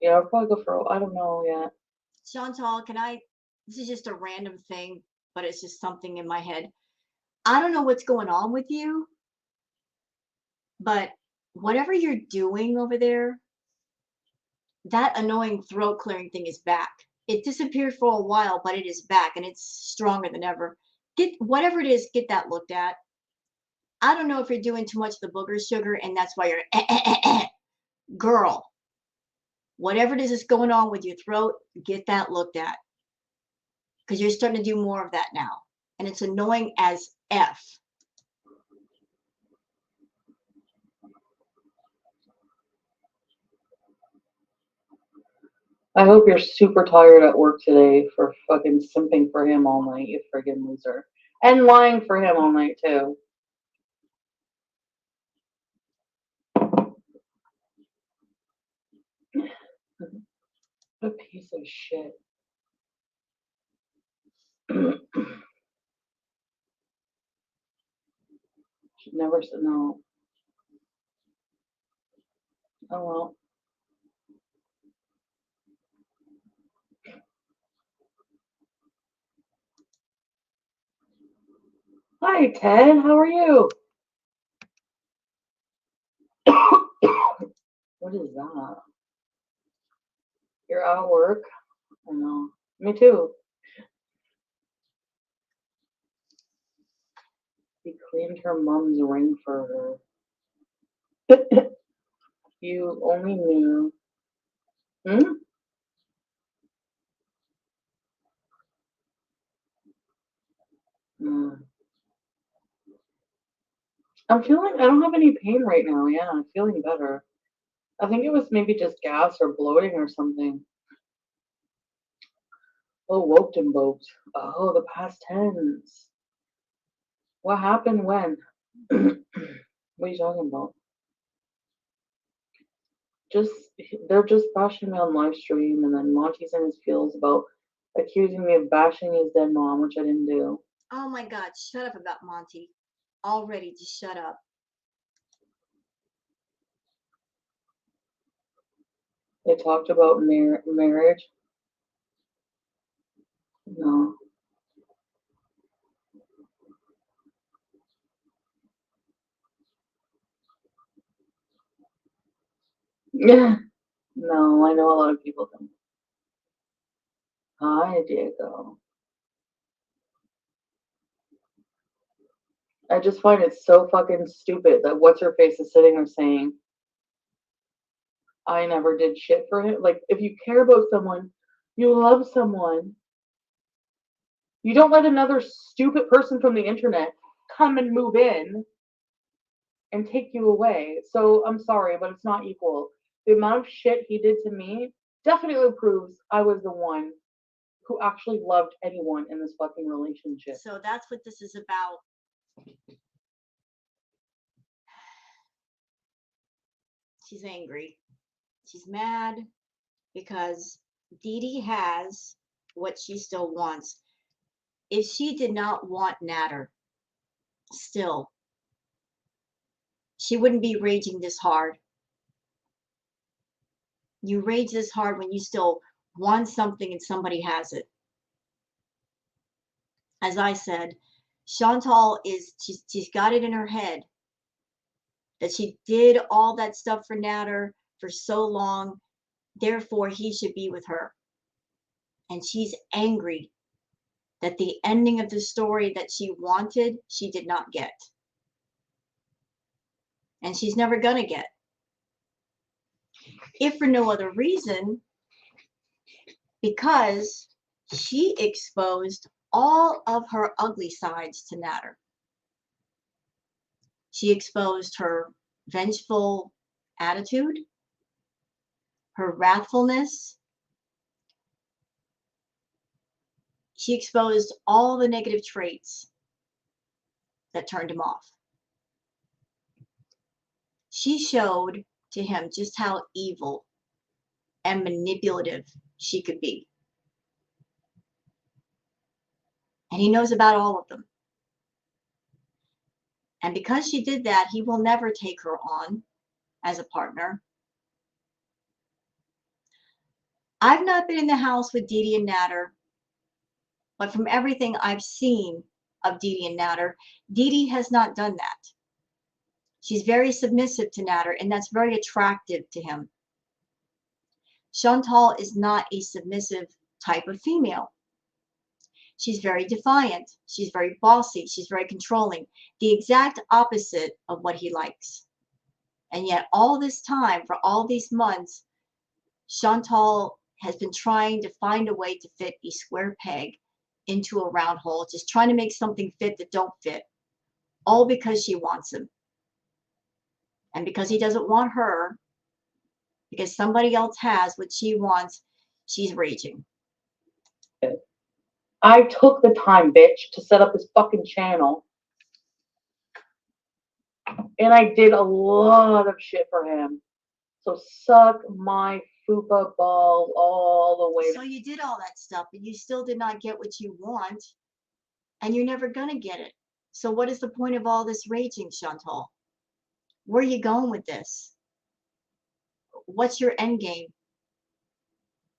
Yeah, I'll probably go for, I don't know yet. Chantal, this is just a random thing, but it's just something in my head. I don't know what's going on with you, but whatever you're doing over there, that annoying throat clearing thing is back. It disappeared for a while, but it is back and it's stronger than ever. Get whatever it is, get that looked at. I don't know if you're doing too much of the booger sugar and that's why you're girl. Whatever it is going on with your throat, get that looked at. Because you're starting to do more of that now. And it's annoying as F. I hope you're super tired at work today for fucking simping for him all night, you friggin' loser. And lying for him all night, too. What a piece of shit. Should never say no. Oh well. Hi, Ted. How are you? What is that? You're out of work? I know. Me too. He cleaned her mom's ring for her. You only knew. Hmm? Mm. I don't have any pain right now. Yeah, I'm feeling better. I think it was maybe just gas or bloating or something. Oh, woked and boked. Oh, the past tense. What happened when? What are you talking about? Just they're just bashing me on live stream, and then Monty's in his feels about accusing me of bashing his dead mom, which I didn't do. Oh my God, shut up about Monty. Already, just shut up. They talked about marriage. No. Yeah. No, I know a lot of people don't. Hi, Diego. I just find it so fucking stupid that what's her face is sitting there saying, I never did shit for him. Like, if you care about someone, you love someone, you don't let another stupid person from the internet come and move in and take you away. So I'm sorry, but it's not equal. The amount of shit he did to me definitely proves I was the one who actually loved anyone in this fucking relationship. So that's what this is about. She's angry. She's mad because Dede has what she still wants. If she did not want Nader still, she wouldn't be raging this hard. You rage this hard when you still want something and somebody has it. As I said, Chantal she's got it in her head that she did all that stuff for Nader for so long, therefore he should be with her. And she's angry that the ending of the story that she wanted, she did not get. And she's never gonna get. If for no other reason, because she exposed all of her ugly sides to Nader. She exposed her vengeful attitude, her wrathfulness. She exposed all the negative traits that turned him off. She showed to him just how evil and manipulative she could be. And he knows about all of them. And because she did that, he will never take her on as a partner. I've not been in the house with Dede and Nader, but from everything I've seen of Dede and Nader, Dede has not done that. She's very submissive to Nader, and that's very attractive to him. Chantal is not a submissive type of female. She's very defiant. She's very bossy. She's very controlling. The exact opposite of what he likes. And yet all this time, for all these months, Chantal has been trying to find a way to fit a square peg into a round hole, just trying to make something fit that don't fit, all because she wants him. And because he doesn't want her, because somebody else has what she wants, she's raging. I took the time, bitch, to set up this fucking channel. And I did a lot of shit for him. So suck my fupa balls all the way. So you did all that stuff, and you still did not get what you want, and you're never going to get it. So what is the point of all this raging, Chantal? Where are you going with this? What's your end game?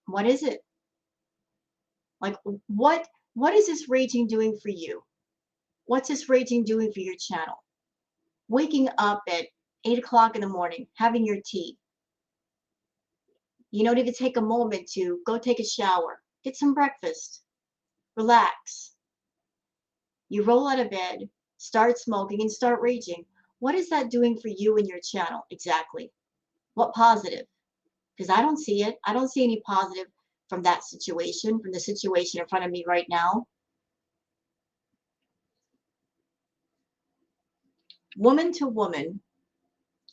What is it? Like, what is this raging doing for you? What's this raging doing for your channel? Waking up at 8 o'clock in the morning, having your tea. You don't even take a moment to go take a shower, get some breakfast, relax. You roll out of bed, start smoking, and start raging. What is that doing for you and your channel exactly? What positive? Because I don't see it. I don't see any positive from that situation, from the situation in front of me right now. Woman to woman,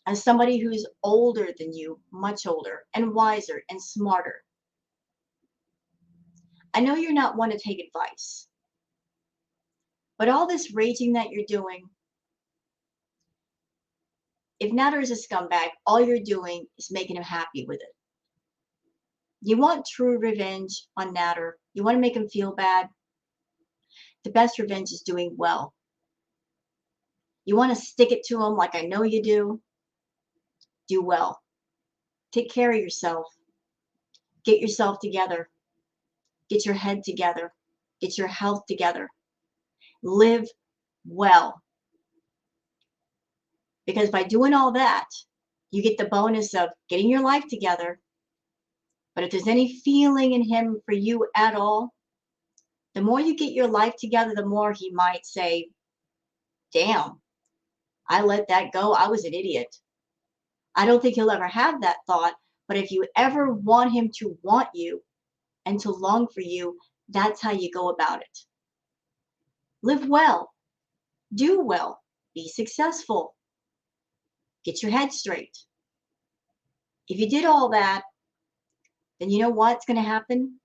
as somebody who's older than you, much older, and wiser and smarter. I know you're not one to take advice, but all this raging that you're doing, if Nader is a scumbag, all you're doing is making him happy with it. You want true revenge on Nader. You want to make him feel bad. The best revenge is doing well. You want to stick it to him like I know you do. Do well. Take care of yourself. Get yourself together. Get your head together. Get your health together. Live well. Because by doing all that, you get the bonus of getting your life together. But if there's any feeling in him for you at all, the more you get your life together, the more he might say, damn, I let that go. I was an idiot. I don't think he'll ever have that thought. But if you ever want him to want you and to long for you, that's how you go about it. Live well. Do well. Be successful. Get your head straight. If you did all that, then you know what's going to happen?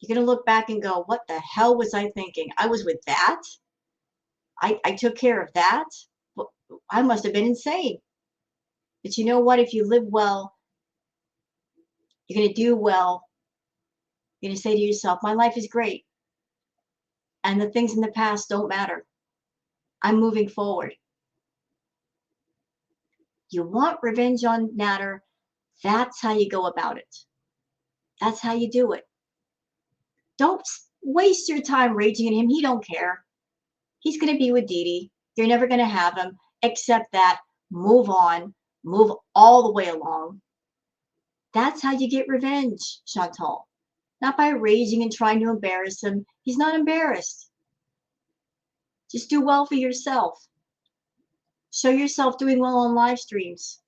You're going to look back and go, what the hell was I thinking? I was with that? I took care of that? I must have been insane. But you know what? If you live well, you're going to do well. You're going to say to yourself, my life is great. And the things in the past don't matter. I'm moving forward. You want revenge on Nader? That's how you go about it. That's how you do it. Don't waste your time raging at him. He don't care. He's going to be with Dede. You're never going to have him, except that move on, move all the way along. That's how you get revenge, Chantal. Not by raging and trying to embarrass him. He's not embarrassed. Just do well for yourself. Show yourself doing well on live streams.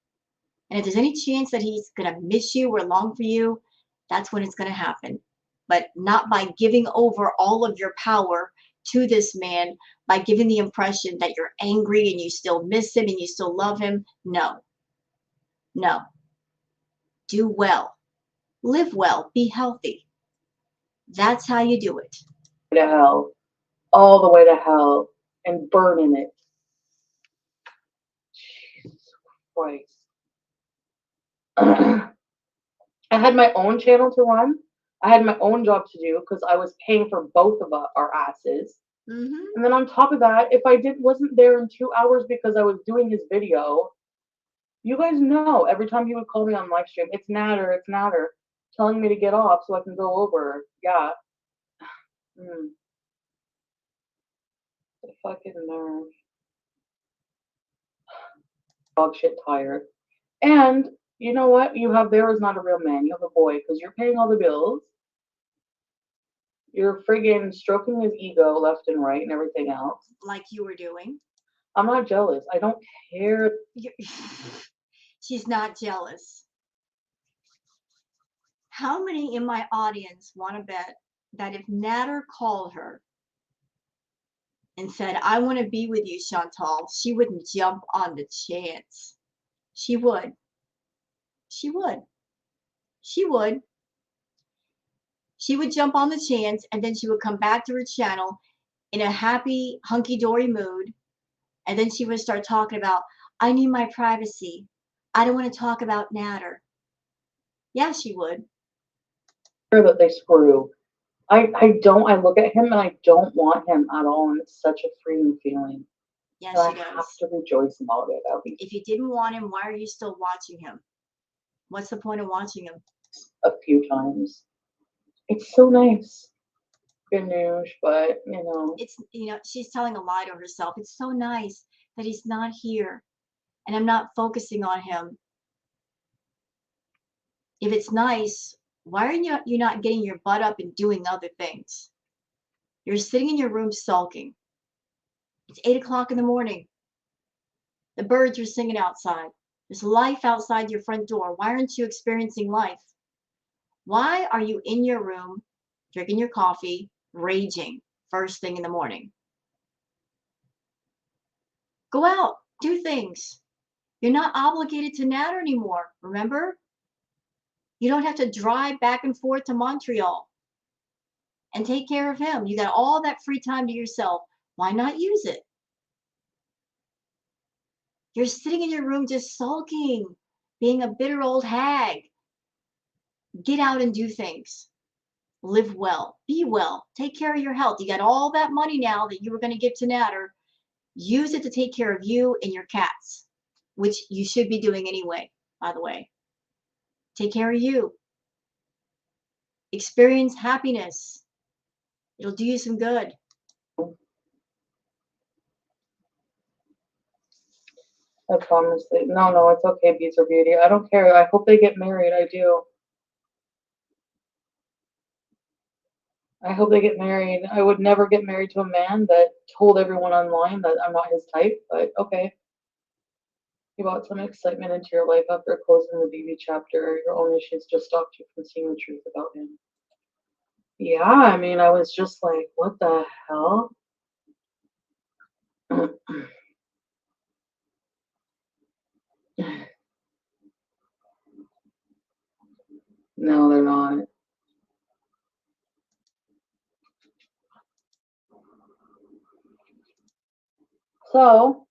And if there's any chance that he's going to miss you or long for you, that's when it's going to happen. But not by giving over all of your power to this man, by giving the impression that you're angry and you still miss him and you still love him. No. No. Do well. Live well. Be healthy. That's how you do it. To hell. All the way to hell. And burn in it. Jesus Christ. I had my own channel to run. I had my own job to do because I was paying for both of our asses. Mm-hmm. And then on top of that, if I wasn't there in 2 hours because I was doing his video, you guys know every time he would call me on live stream, it's Nader, telling me to get off so I can go over. Yeah. The fucking nerve. Dog shit tired. And you know what? You have there is not a real man. You have a boy because you're paying all the bills. You're friggin' stroking his ego left and right and everything else. Like you were doing. I'm not jealous. I don't care. She's not jealous. How many in my audience want to bet that if Nader called her and said, I want to be with you, Chantal, she wouldn't jump on the chance? She would. She would. She would. She would jump on the chance, and then she would come back to her channel in a happy, hunky-dory mood, and then she would start talking about, I need my privacy. I don't want to talk about Nader. Yeah, she would. That they screw. I look at him and I don't want him at all, and it's such a freeing feeling. Yeah, and she does. I have to rejoice about it. If you didn't want him, why are you still watching him? What's the point of watching him? A few times. It's so nice. Good news, but It's she's telling a lie to herself. It's so nice that he's not here, and I'm not focusing on him. If it's nice, why are you not getting your butt up and doing other things? You're sitting in your room sulking. It's 8 o'clock in the morning. The birds are singing outside. There's life outside your front door. Why aren't you experiencing life? Why are you in your room, drinking your coffee, raging first thing in the morning? Go out, do things. You're not obligated to Nader anymore, remember? You don't have to drive back and forth to Montreal and take care of him. You got all that free time to yourself. Why not use it? You're sitting in your room just sulking, being a bitter old hag. Get out and do things. Live well. Be well. Take care of your health. You got all that money now that you were going to give to Nader. Use it to take care of you and your cats, which you should be doing anyway, by the way. Take care of you. Experience happiness. It'll do you some good. I promise. No, it's okay, Beats or Beauty. I don't care. I hope they get married. I do. I hope they get married. I would never get married to a man that told everyone online that I'm not his type, but okay. You brought some excitement into your life after closing the BB chapter. Your own issues just stopped you from seeing the truth about him. Yeah, I mean, I was just like, what the hell? No, they're not. So,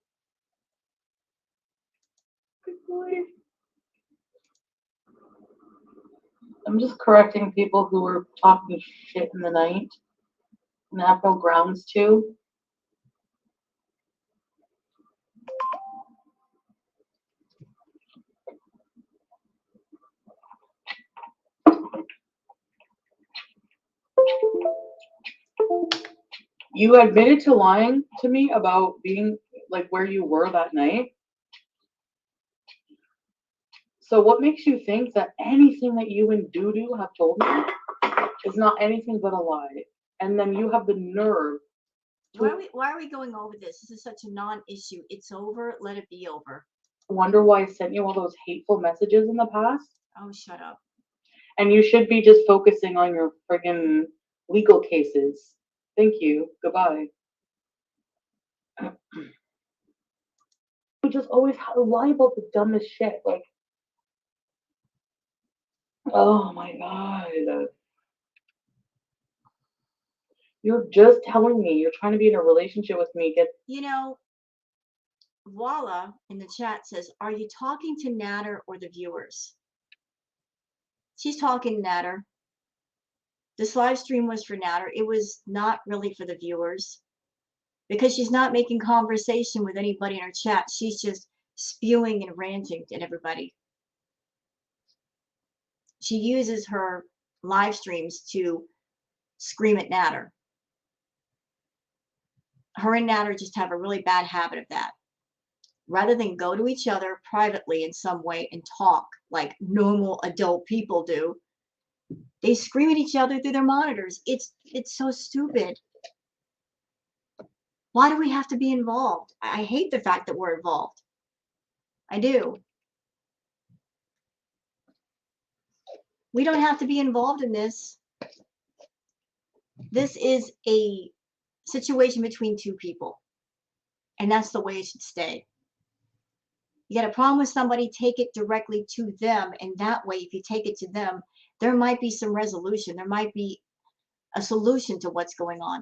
I'm just correcting people who were talking shit in the night and have no grounds to. You admitted to lying to me about being like where you were that night. So what makes you think that anything that you and Dede have told me is not anything but a lie? And then you have the nerve. Why are we going over this? This is such a non-issue. It's over. Let it be over. Wonder why I sent you all those hateful messages in the past? Oh, shut up. And you should be just focusing on your friggin' legal cases. Thank you. Goodbye. You just always lie about the dumbest shit. Like, oh my god. You're just telling me you're trying to be in a relationship with me. You know, Voila in the chat says, are you talking to Nader or the viewers? She's talking Nader. This live stream was for Nader. It was not really for the viewers because she's not making conversation with anybody in her chat. She's just spewing and ranting at everybody. She uses her live streams to scream at Nader. Her and Nader just have a really bad habit of that. Rather than go to each other privately in some way and talk like normal adult people do, they scream at each other through their monitors. It's so stupid. Why do we have to be involved? I hate the fact that we're involved. I do. We don't have to be involved in this. This is a situation between two people, and that's the way it should stay. You got a problem with somebody, take it directly to them, and that way, if you take it to them, there might be some resolution. There might be a solution to what's going on.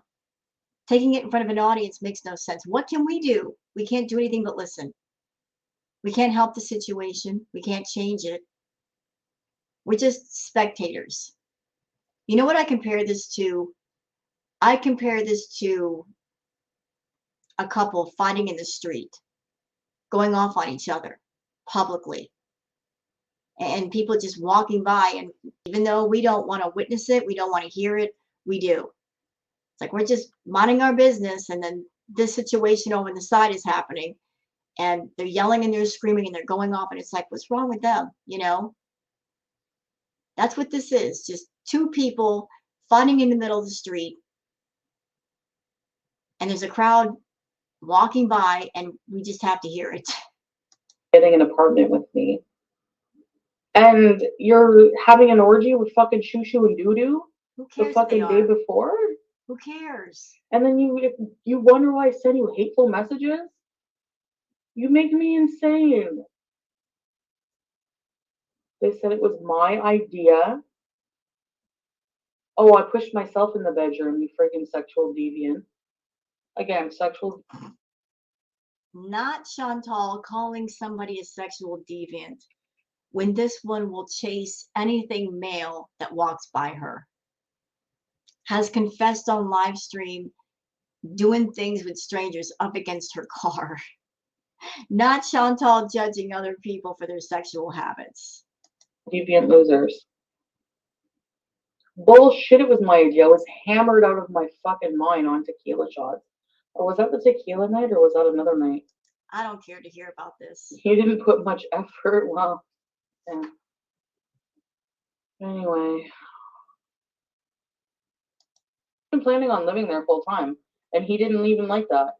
Taking it in front of an audience makes no sense. What can we do? We can't do anything but listen. We can't help the situation. We can't change it. We're just spectators. You know what I compare this to? I compare this to a couple fighting in the street, going off on each other publicly, and people just walking by. And even though we don't want to witness it, we don't want to hear it, we do. It's like we're just minding our business, and then this situation over on the side is happening, and they're yelling and they're screaming and they're going off, and it's like, what's wrong with them? You know? That's what this is. Just two people fighting in the middle of the street, and there's a crowd walking by, and we just have to hear it. Getting an apartment with me. And you're having an orgy with fucking Shushu and Dede Who cares the fucking day before? Who cares? And then you wonder why I send you hateful messages? You make me insane. They said it was my idea. Oh, I pushed myself in the bedroom, you freaking sexual deviant. Again, sexual. Not Chantal calling somebody a sexual deviant when this one will chase anything male that walks by her. Has confessed on live stream doing things with strangers up against her car. Not Chantal judging other people for their sexual habits. Deviant losers. Bullshit, it was my idea. I was hammered out of my fucking mind on tequila shots. Or was that the tequila night or was that another night? I don't care to hear about this. You didn't put much effort. Well, yeah. Anyway. I've been planning on living there full time. And he didn't even like that.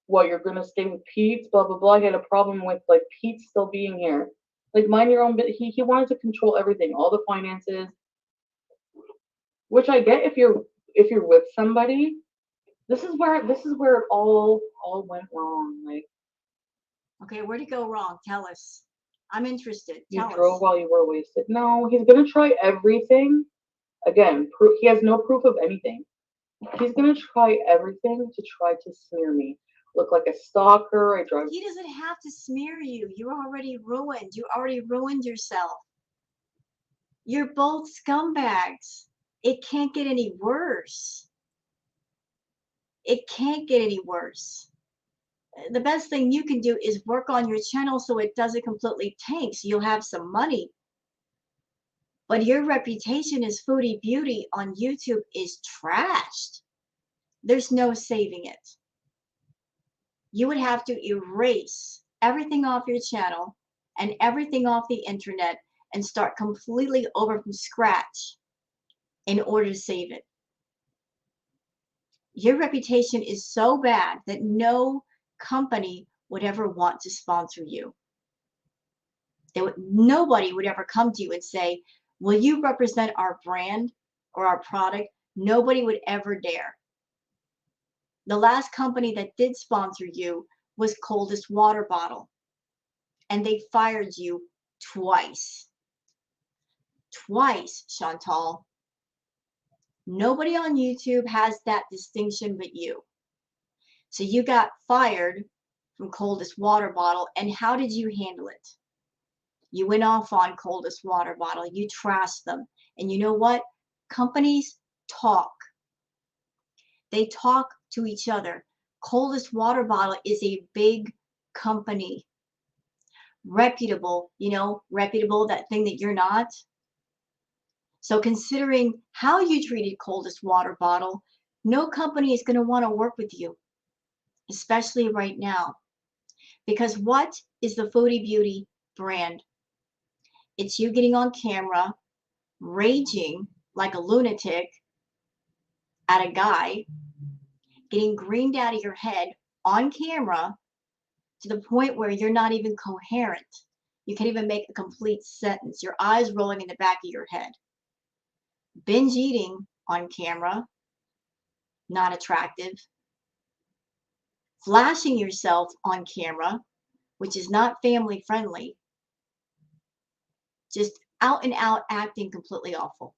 What, you're gonna stay with Pete? Blah blah blah. He had a problem with like Pete still being here. Like mind your own bit. He wanted to control everything, all the finances. Which I get if you're with somebody. This is where it all went wrong. Like, okay, where'd it go wrong? Tell us. I'm interested. you Tell drove us. while you were wasted. No, he's gonna try everything. Again, he has no proof of anything. He's gonna try everything to try to smear me. Look like a stalker. I drive. He doesn't have to smear you. You're already ruined. You already ruined yourself. You're both scumbags. It can't get any worse. It can't get any worse. The best thing you can do is work on your channel so it doesn't completely tank, so you'll have some money. But your reputation as Foodie Beauty on YouTube is trashed. There's no saving it. You would have to erase everything off your channel and everything off the internet and start completely over from scratch in order to save it. Your reputation is so bad that no company would ever want to sponsor you. Nobody would ever come to you and say, will you represent our brand or our product? Nobody would ever dare. The last company that did sponsor you was Coldest Water Bottle, and they fired you twice. Twice, Chantal. Nobody on YouTube has that distinction but you. So you got fired from Coldest Water Bottle, and how did you handle it? You went off on Coldest Water Bottle. You trashed them. And you know what? Companies talk. They talk to each other. Coldest Water Bottle is a big company. Reputable, reputable, that thing that you're not. So considering how you treated Coldest Water Bottle, no company is going to want to work with you, especially right now. Because what is the Foodie Beauty brand? It's you getting on camera, raging like a lunatic at a guy, getting greened out of your head on camera to the point where you're not even coherent. You can't even make a complete sentence. Your eyes rolling in the back of your head. Binge eating on camera, not attractive. Flashing yourself on camera, which is not family friendly. Just out and out acting completely awful.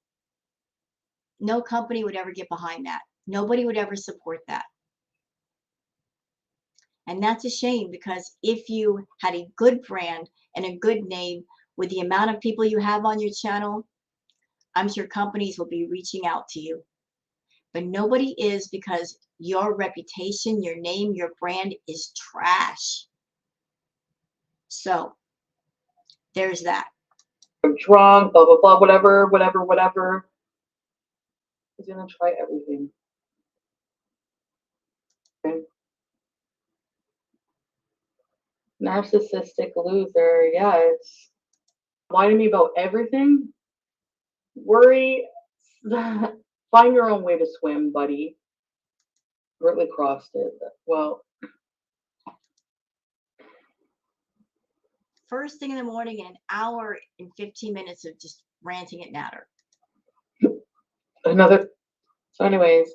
No company would ever get behind that. Nobody would ever support that. And that's a shame, because if you had a good brand and a good name with the amount of people you have on your channel, I'm sure companies will be reaching out to you. But nobody is, because your reputation, your name, your brand is trash. So there's that. I'm drunk, blah blah blah, whatever. He's gonna try everything. Okay. Narcissistic loser, yes. Lie to me about everything. Worry. Find your own way to swim, buddy. Really crossed it. Well, First thing in the morning, in an hour and 15 minutes of just ranting at Nader. another. So, anyways,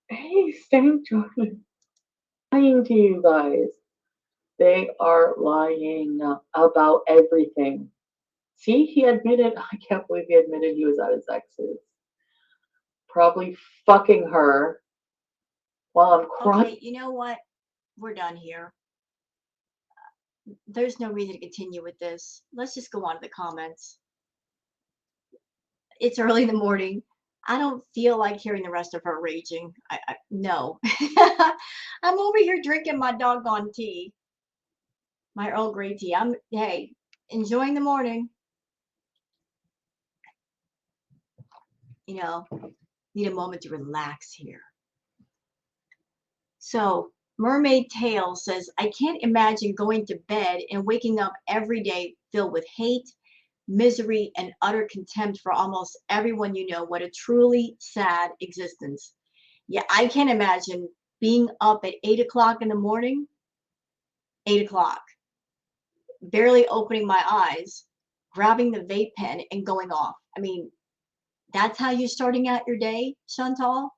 hey, thank you. Lying to you guys. They are lying about everything. See, he admitted, I can't believe he admitted he was at his ex's. Probably fucking her while I'm crying. Okay, you know what? We're done here. There's no reason to continue with this. Let's just go on to the comments. It's early in the morning. I don't feel like hearing the rest of her raging. No. I'm over here drinking my doggone tea, my Earl Grey tea. Hey, enjoying the morning. You know, need a moment to relax here. So, Mermaid Tale says, I can't imagine going to bed and waking up every day filled with hate, misery, and utter contempt for almost everyone you know. What a truly sad existence. Yeah, I can't imagine being up at 8 o'clock in the morning, 8 o'clock, barely opening my eyes, grabbing the vape pen and going off. I mean, that's how you're starting out your day, Chantal?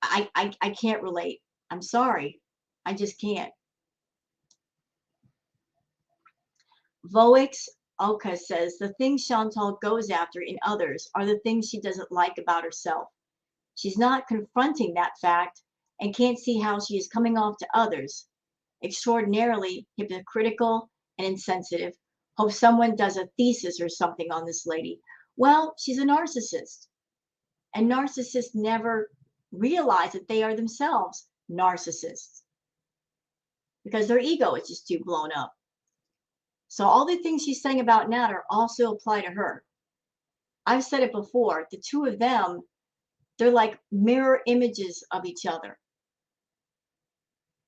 I can't relate. I'm sorry. I just can't. Voix Oka says the things Chantal goes after in others are the things she doesn't like about herself. She's not confronting that fact and can't see how she is coming off to others. Extraordinarily hypocritical and insensitive. Hope someone does a thesis or something on this lady. Well, she's a narcissist. And narcissists never realize that they are themselves narcissists because their ego is just too blown up. So all the things she's saying about Nader also apply to her. I've said it before, the two of them, they're like mirror images of each other.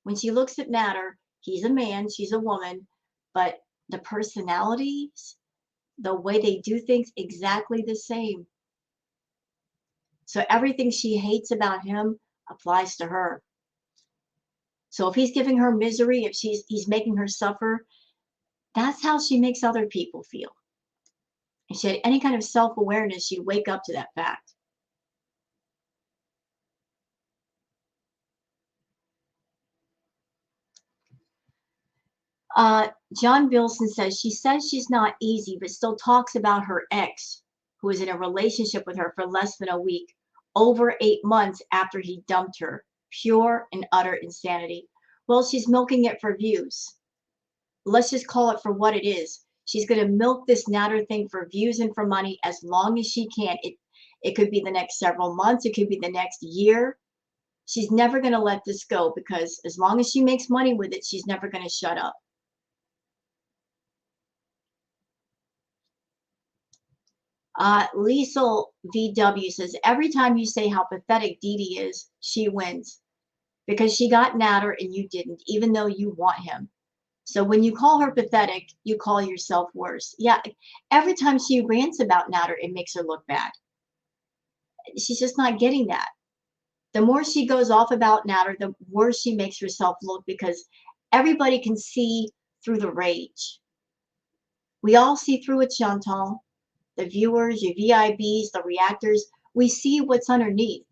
When she looks at Nader, he's a man, she's a woman, but the personalities, the way they do things, exactly the same. So everything she hates about him applies to her. So if he's giving her misery, if he's making her suffer, that's how she makes other people feel. If she had any kind of self-awareness, she'd wake up to that fact. John Bilson says she's not easy, but still talks about her ex, who was in a relationship with her for less than a week, over 8 months after he dumped her. Pure and utter insanity. Well, she's milking it for views. Let's just call it for what it is. She's going to milk this Nader thing for views and for money as long as she can. It could be the next several months. It could be the next year. She's never going to let this go because as long as she makes money with it, she's never going to shut up. Liesel VW says, every time you say how pathetic Dede is, she wins because she got Nader and you didn't, even though you want him. So when you call her pathetic, you call yourself worse. Yeah, every time she rants about Nader, it makes her look bad. She's just not getting that. The more she goes off about Nader, the worse she makes herself look because everybody can see through the rage. We all see through it, Chantal. The viewers, your VIBs, the reactors, we see what's underneath.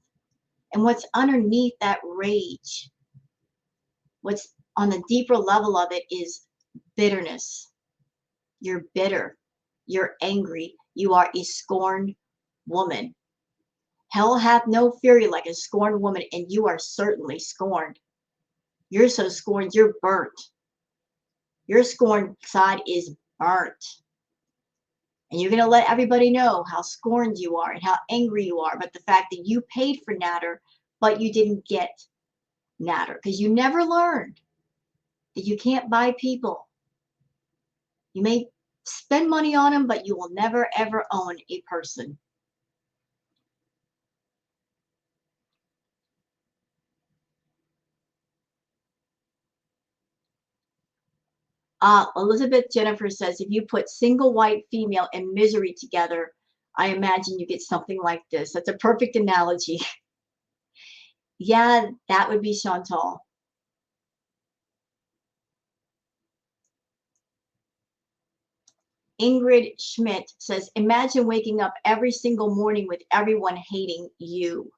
And what's underneath that rage, what's on the deeper level of it is bitterness. You're bitter. You're angry. You are a scorned woman. Hell hath no fury like a scorned woman, and you are certainly scorned. You're so scorned, you're burnt. Your scorned side is burnt. And you're going to let everybody know how scorned you are and how angry you are about the fact that you paid for Nader, but you didn't get Nader because you never learned that you can't buy people. You may spend money on them, but you will never, ever own a person. Elizabeth Jennifer says, if you put single white female and misery together, I imagine you get something like this. That's a perfect analogy. Yeah, that would be Chantal. Ingrid Schmidt says, imagine waking up every single morning with everyone hating you.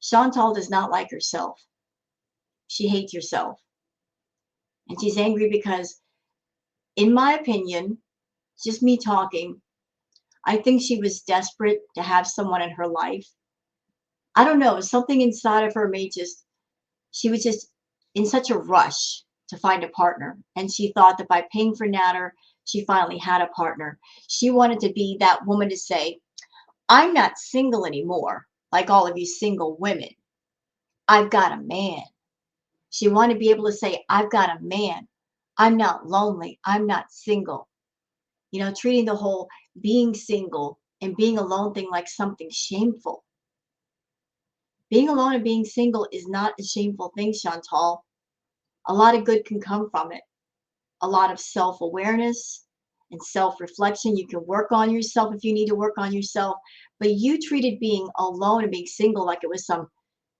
Chantal does not like herself. she hates herself. And she's angry because, in my opinion, just me talking, I think she was desperate to have someone in her life. I don't know, something inside of her she was just in such a rush to find a partner. And she thought that by paying for Nader, she finally had a partner. She wanted to be that woman to say, I'm not single anymore, like all of you single women. I've got a man. She wanted to be able to say, I've got a man. I'm not lonely. I'm not single. You know, treating the whole being single and being alone thing like something shameful. Being alone and being single is not a shameful thing, Chantal. A lot of good can come from it. A lot of self-awareness and self-reflection. You can work on yourself if you need to work on yourself. But you treated being alone and being single like it was some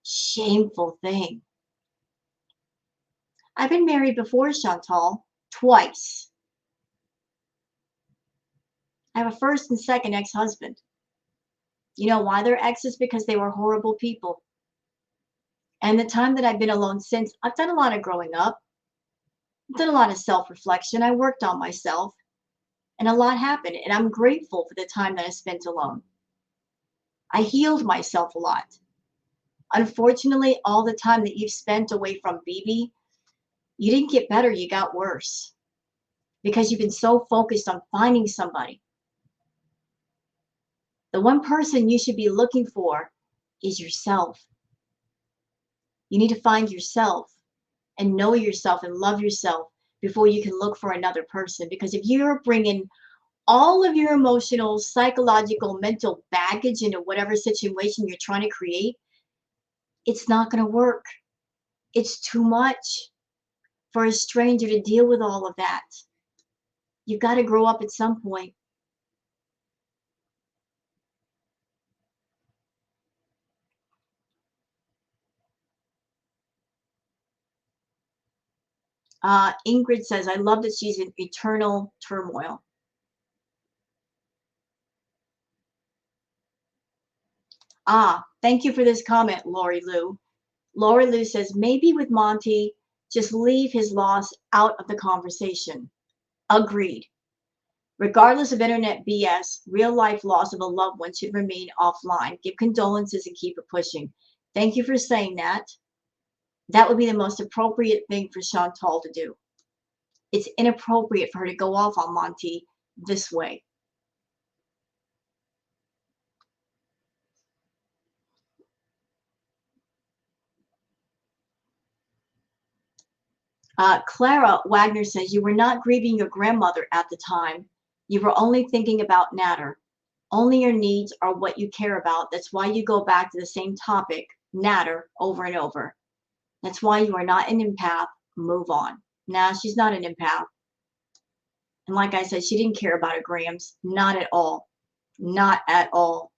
shameful thing. I've been married before, Chantal, twice. I have a first and second ex-husband. You know why they're exes? Because they were horrible people. And the time that I've been alone since, I've done a lot of growing up. I've done a lot of self-reflection. I worked on myself. And a lot happened. And I'm grateful for the time that I spent alone. I healed myself a lot. Unfortunately, all the time that you've spent away from BB, you didn't get better, you got worse. Because you've been so focused on finding somebody. The one person you should be looking for is yourself. You need to find yourself and know yourself and love yourself before you can look for another person. Because if you're bringing all of your emotional, psychological, mental baggage into whatever situation you're trying to create, it's not going to work. It's too much for a stranger to deal with all of that. You've got to grow up at some point. Ingrid says, I love that she's in eternal turmoil. Thank you for this comment, Lori Lou. Lori Lou says, maybe with Monty, just leave his loss out of the conversation. Agreed. Regardless of internet BS, real life loss of a loved one should remain offline. Give condolences and keep it pushing. Thank you for saying that. That would be the most appropriate thing for Chantal to do. It's inappropriate for her to go off on Monty this way. Clara Wagner says, you were not grieving your grandmother at the time. You were only thinking about Nader. Only your needs are what you care about. That's why you go back to the same topic, Nader, over and over. That's why you are not an empath. Move on. Nah, she's not an empath. And like I said, she didn't care about her grams. Not at all. Not at all.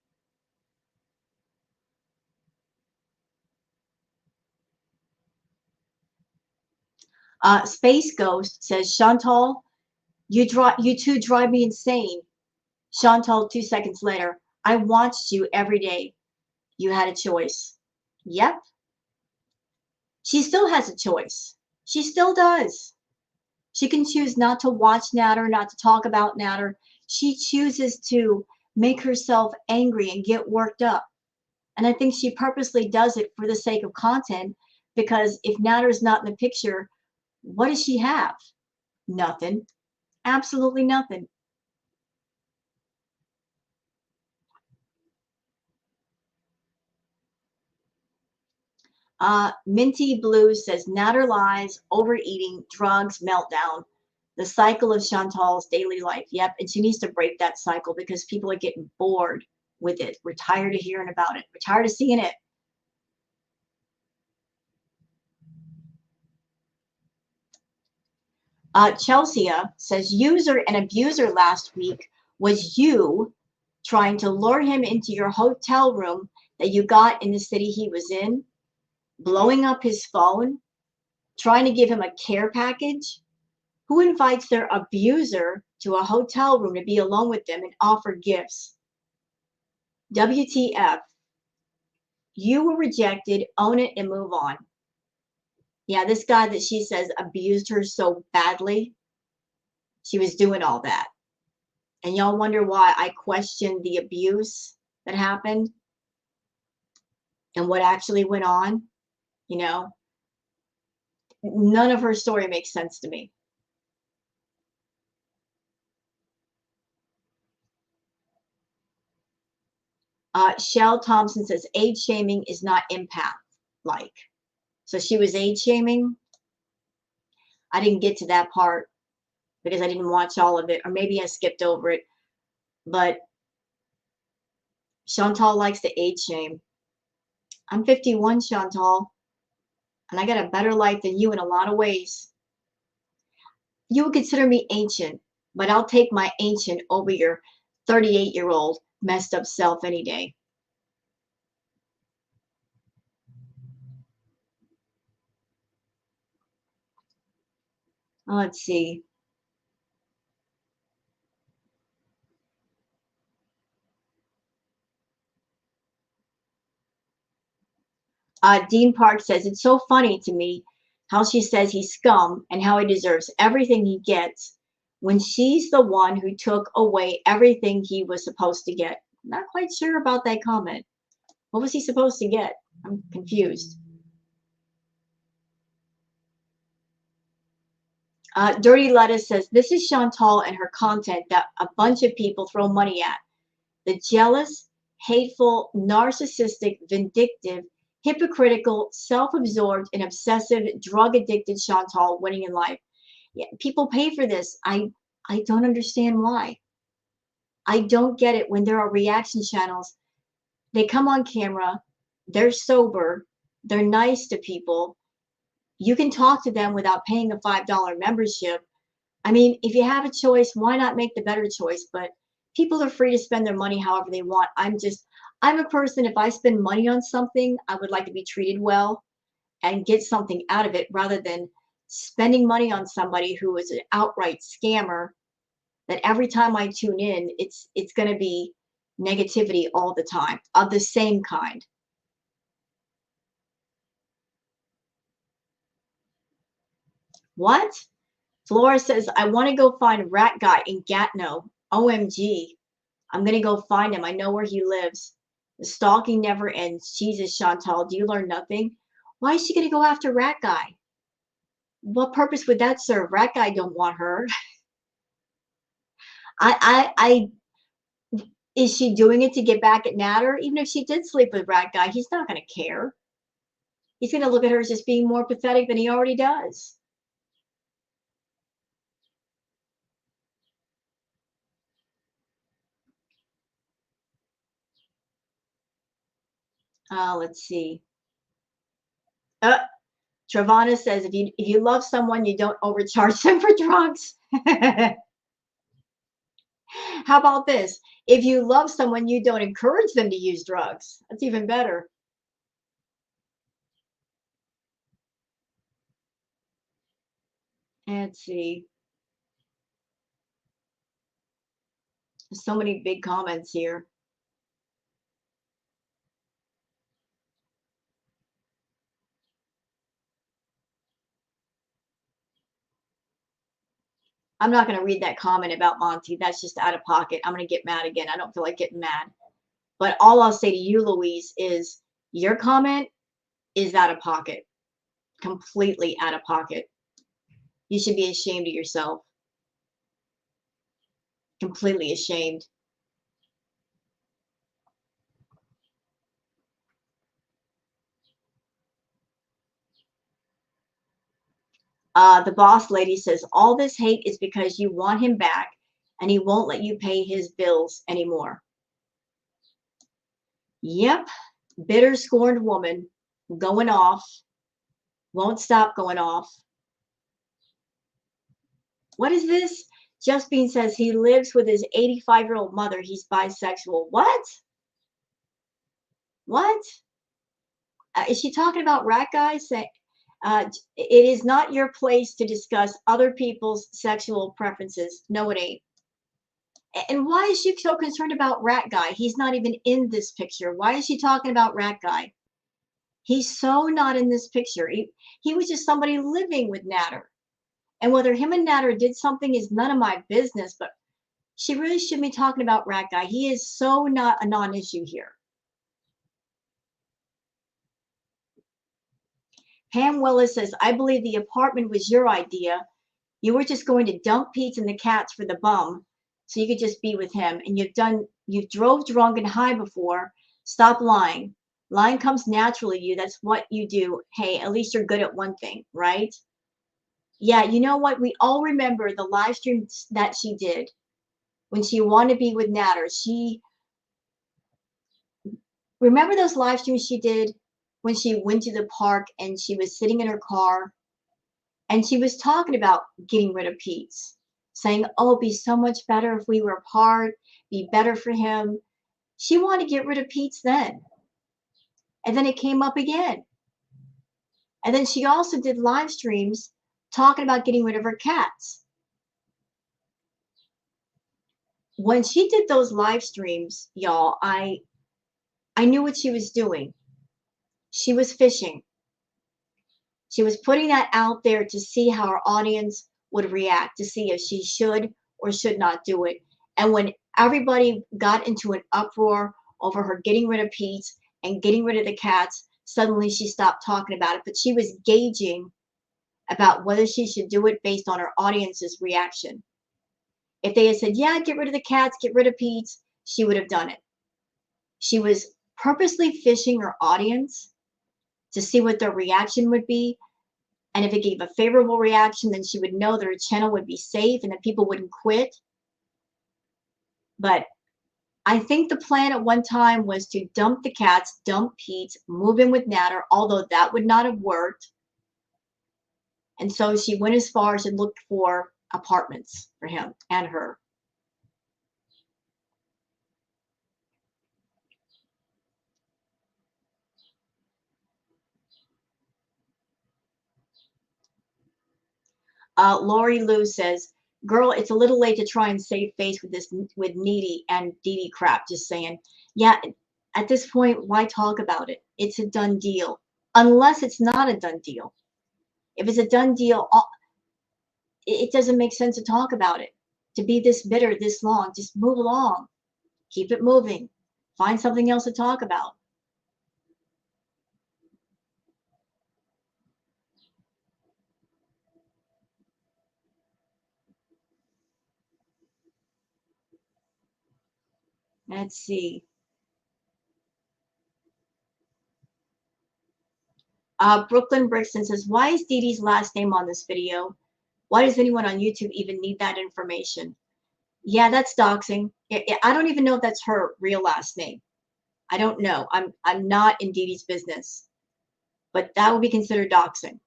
Space Ghost says, Chantal, you two drive me insane. Chantal, 2 seconds later, I watched you every day. You had a choice. Yep. She still has a choice. She still does. She can choose not to watch Nader, not to talk about Nader. She chooses to make herself angry and get worked up. And I think she purposely does it for the sake of content, because if Nader's not in the picture, what does she have? Nothing. Absolutely nothing. Minty Blue says, Nader lies, overeating, drugs, meltdown. The cycle of Chantal's daily life. Yep, and she needs to break that cycle because people are getting bored with it. We're tired of hearing about it. We're tired of seeing it. Chelsea says, user and abuser last week was you trying to lure him into your hotel room that you got in the city he was in, blowing up his phone, trying to give him a care package. Who invites their abuser to a hotel room to be alone with them and offer gifts? WTF. You were rejected. Own it and move on. Yeah, this guy that she says abused her so badly, she was doing all that. And y'all wonder why I questioned the abuse that happened and what actually went on? You know, none of her story makes sense to me. Shell Thompson says age shaming is not empath like. So she was age shaming. I didn't get to that part because I didn't watch all of it, or maybe I skipped over it. But Chantal likes to age shame. I'm 51, Chantal, and I got a better life than you in a lot of ways. You would consider me ancient, but I'll take my ancient over your 38-year-old messed up self any day. Let's see. Dean Park says, it's so funny to me how she says he's scum and how he deserves everything he gets when she's the one who took away everything he was supposed to get. Not quite sure about that comment. What was he supposed to get? I'm confused. Dirty Lettuce says, this is Chantal and her content that a bunch of people throw money at. The jealous, hateful, narcissistic, vindictive, hypocritical, self-absorbed, and obsessive, drug-addicted Chantal winning in life. Yeah, people pay for this. I don't understand why. I don't get it when there are reaction channels. They come on camera, they're sober, they're nice to people. You can talk to them without paying a $5 membership. I mean, if you have a choice, why not make the better choice? But people are free to spend their money however they want. I'm a person, if I spend money on something, I would like to be treated well and get something out of it rather than spending money on somebody who is an outright scammer that every time I tune in, it's going to be negativity all the time of the same kind. What? Flora says, I want to go find Rat Guy in Gatineau. OMG. I'm going to go find him. I know where he lives. The stalking never ends. Jesus, Chantal, do you learn nothing? Why is she going to go after Rat Guy? What purpose would that serve? Rat Guy don't want her. I is she doing it to get back at Nader? Even if she did sleep with Rat Guy, he's not going to care. He's going to look at her as just being more pathetic than he already does. Let's see. Travana says, if you love someone, you don't overcharge them for drugs. How about this? If you love someone, you don't encourage them to use drugs. That's even better. Let's see. There's so many big comments here. I'm not going to read that comment about Monty. That's just out of pocket. I'm going to get mad again. I don't feel like getting mad. But all I'll say to you, Louise, is your comment is out of pocket. Completely out of pocket. You should be ashamed of yourself. Completely ashamed. The boss lady says, all this hate is because you want him back and he won't let you pay his bills anymore. Yep. Bitter, scorned woman going off. Won't stop going off. What is this? Justine says he lives with his 85-year-old mother. He's bisexual. What? What? Is she talking about Rat Guy? It is not your place to discuss other people's sexual preferences. No, it ain't. And why is she so concerned about Rat Guy? He's not even in this picture. Why is she talking about Rat Guy? He's so not in this picture. He was just somebody living with Nader. And whether him and Nader did something is none of my business, but she really shouldn't be talking about Rat Guy. He is so not a non-issue here. Pam Willis says, I believe the apartment was your idea. You were just going to dump Pete and the cats for the bum so you could just be with him. And you've drove drunk and high before. Stop lying. Lying comes naturally to you. That's what you do. Hey, at least you're good at one thing, right? Yeah, you know what? We all remember the live stream that she did when she wanted to be with Nader. Remember those live streams she did when she went to the park and she was sitting in her car and she was talking about getting rid of Pete, saying, oh, it'd be so much better if we were apart, be better for him. She wanted to get rid of Pete then. And then it came up again. And then she also did live streams talking about getting rid of her cats. When she did those live streams, y'all, I knew what she was doing. She was fishing. She was putting that out there to see how her audience would react, to see if she should or should not do it. And when everybody got into an uproar over her getting rid of Pete and getting rid of the cats, suddenly she stopped talking about it. But she was gauging about whether she should do it based on her audience's reaction. If they had said, yeah, get rid of the cats, get rid of Pete, she would have done it. She was purposely fishing her audience to see what their reaction would be. And if it gave a favorable reaction, then she would know that her channel would be safe and that people wouldn't quit. But I think the plan at one time was to dump the cats, dump Pete, move in with Nader, although that would not have worked. And so she went as far as to look for apartments for him and her. Lori Lou says, girl, it's a little late to try and save face with Needy and Dede crap. Just saying. Yeah, at this point, why talk about it? It's a done deal. Unless it's not a done deal. If it's a done deal, it doesn't make sense to talk about it. To be this bitter this long, just move along. Keep it moving. Find something else to talk about. Let's see. Brooklyn Brixton says, why is Dede's last name on this video? Why does anyone on YouTube even need that information? Yeah, that's doxing. I don't even know if that's her real last name. I don't know. I'm not in Dede's business, but that would be considered doxing.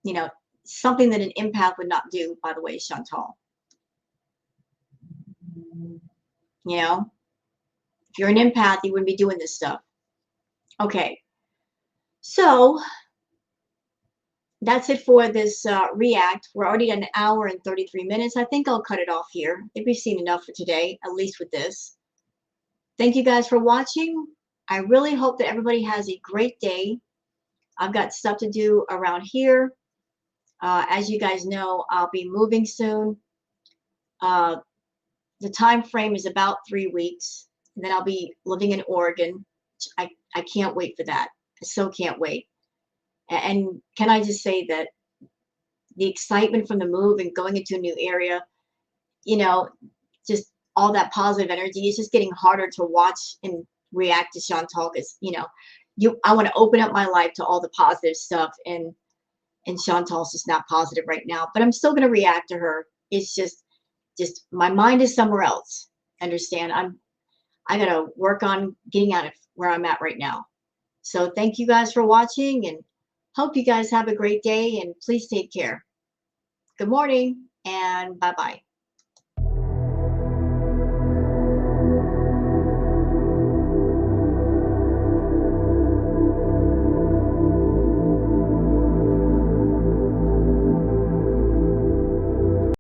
You know, something that an empath would not do, by the way, Chantal. You know, if you're an empath, you wouldn't be doing this stuff. Okay, so that's it for this react. We're already at 1 hour and 33 minutes. I think I'll cut it off here. I think we've seen enough for today, at least with this. Thank you guys for watching. I really hope that everybody has a great day. I've got stuff to do around here. As you guys know, I'll be moving soon. The time frame is about 3 weeks. And then I'll be living in Oregon. I can't wait for that. I so can't wait. And can I just say that the excitement from the move and going into a new area, you know, just all that positive energy, it's just getting harder to watch and react to Chantal because, you know, I want to open up my life to all the positive stuff, and Chantal's just not positive right now. But I'm still going to react to her. It's just my mind is somewhere else. Understand? I got to work on getting out of where I'm at right now. So thank you guys for watching, and hope you guys have a great day, and please take care. Good morning, and bye-bye.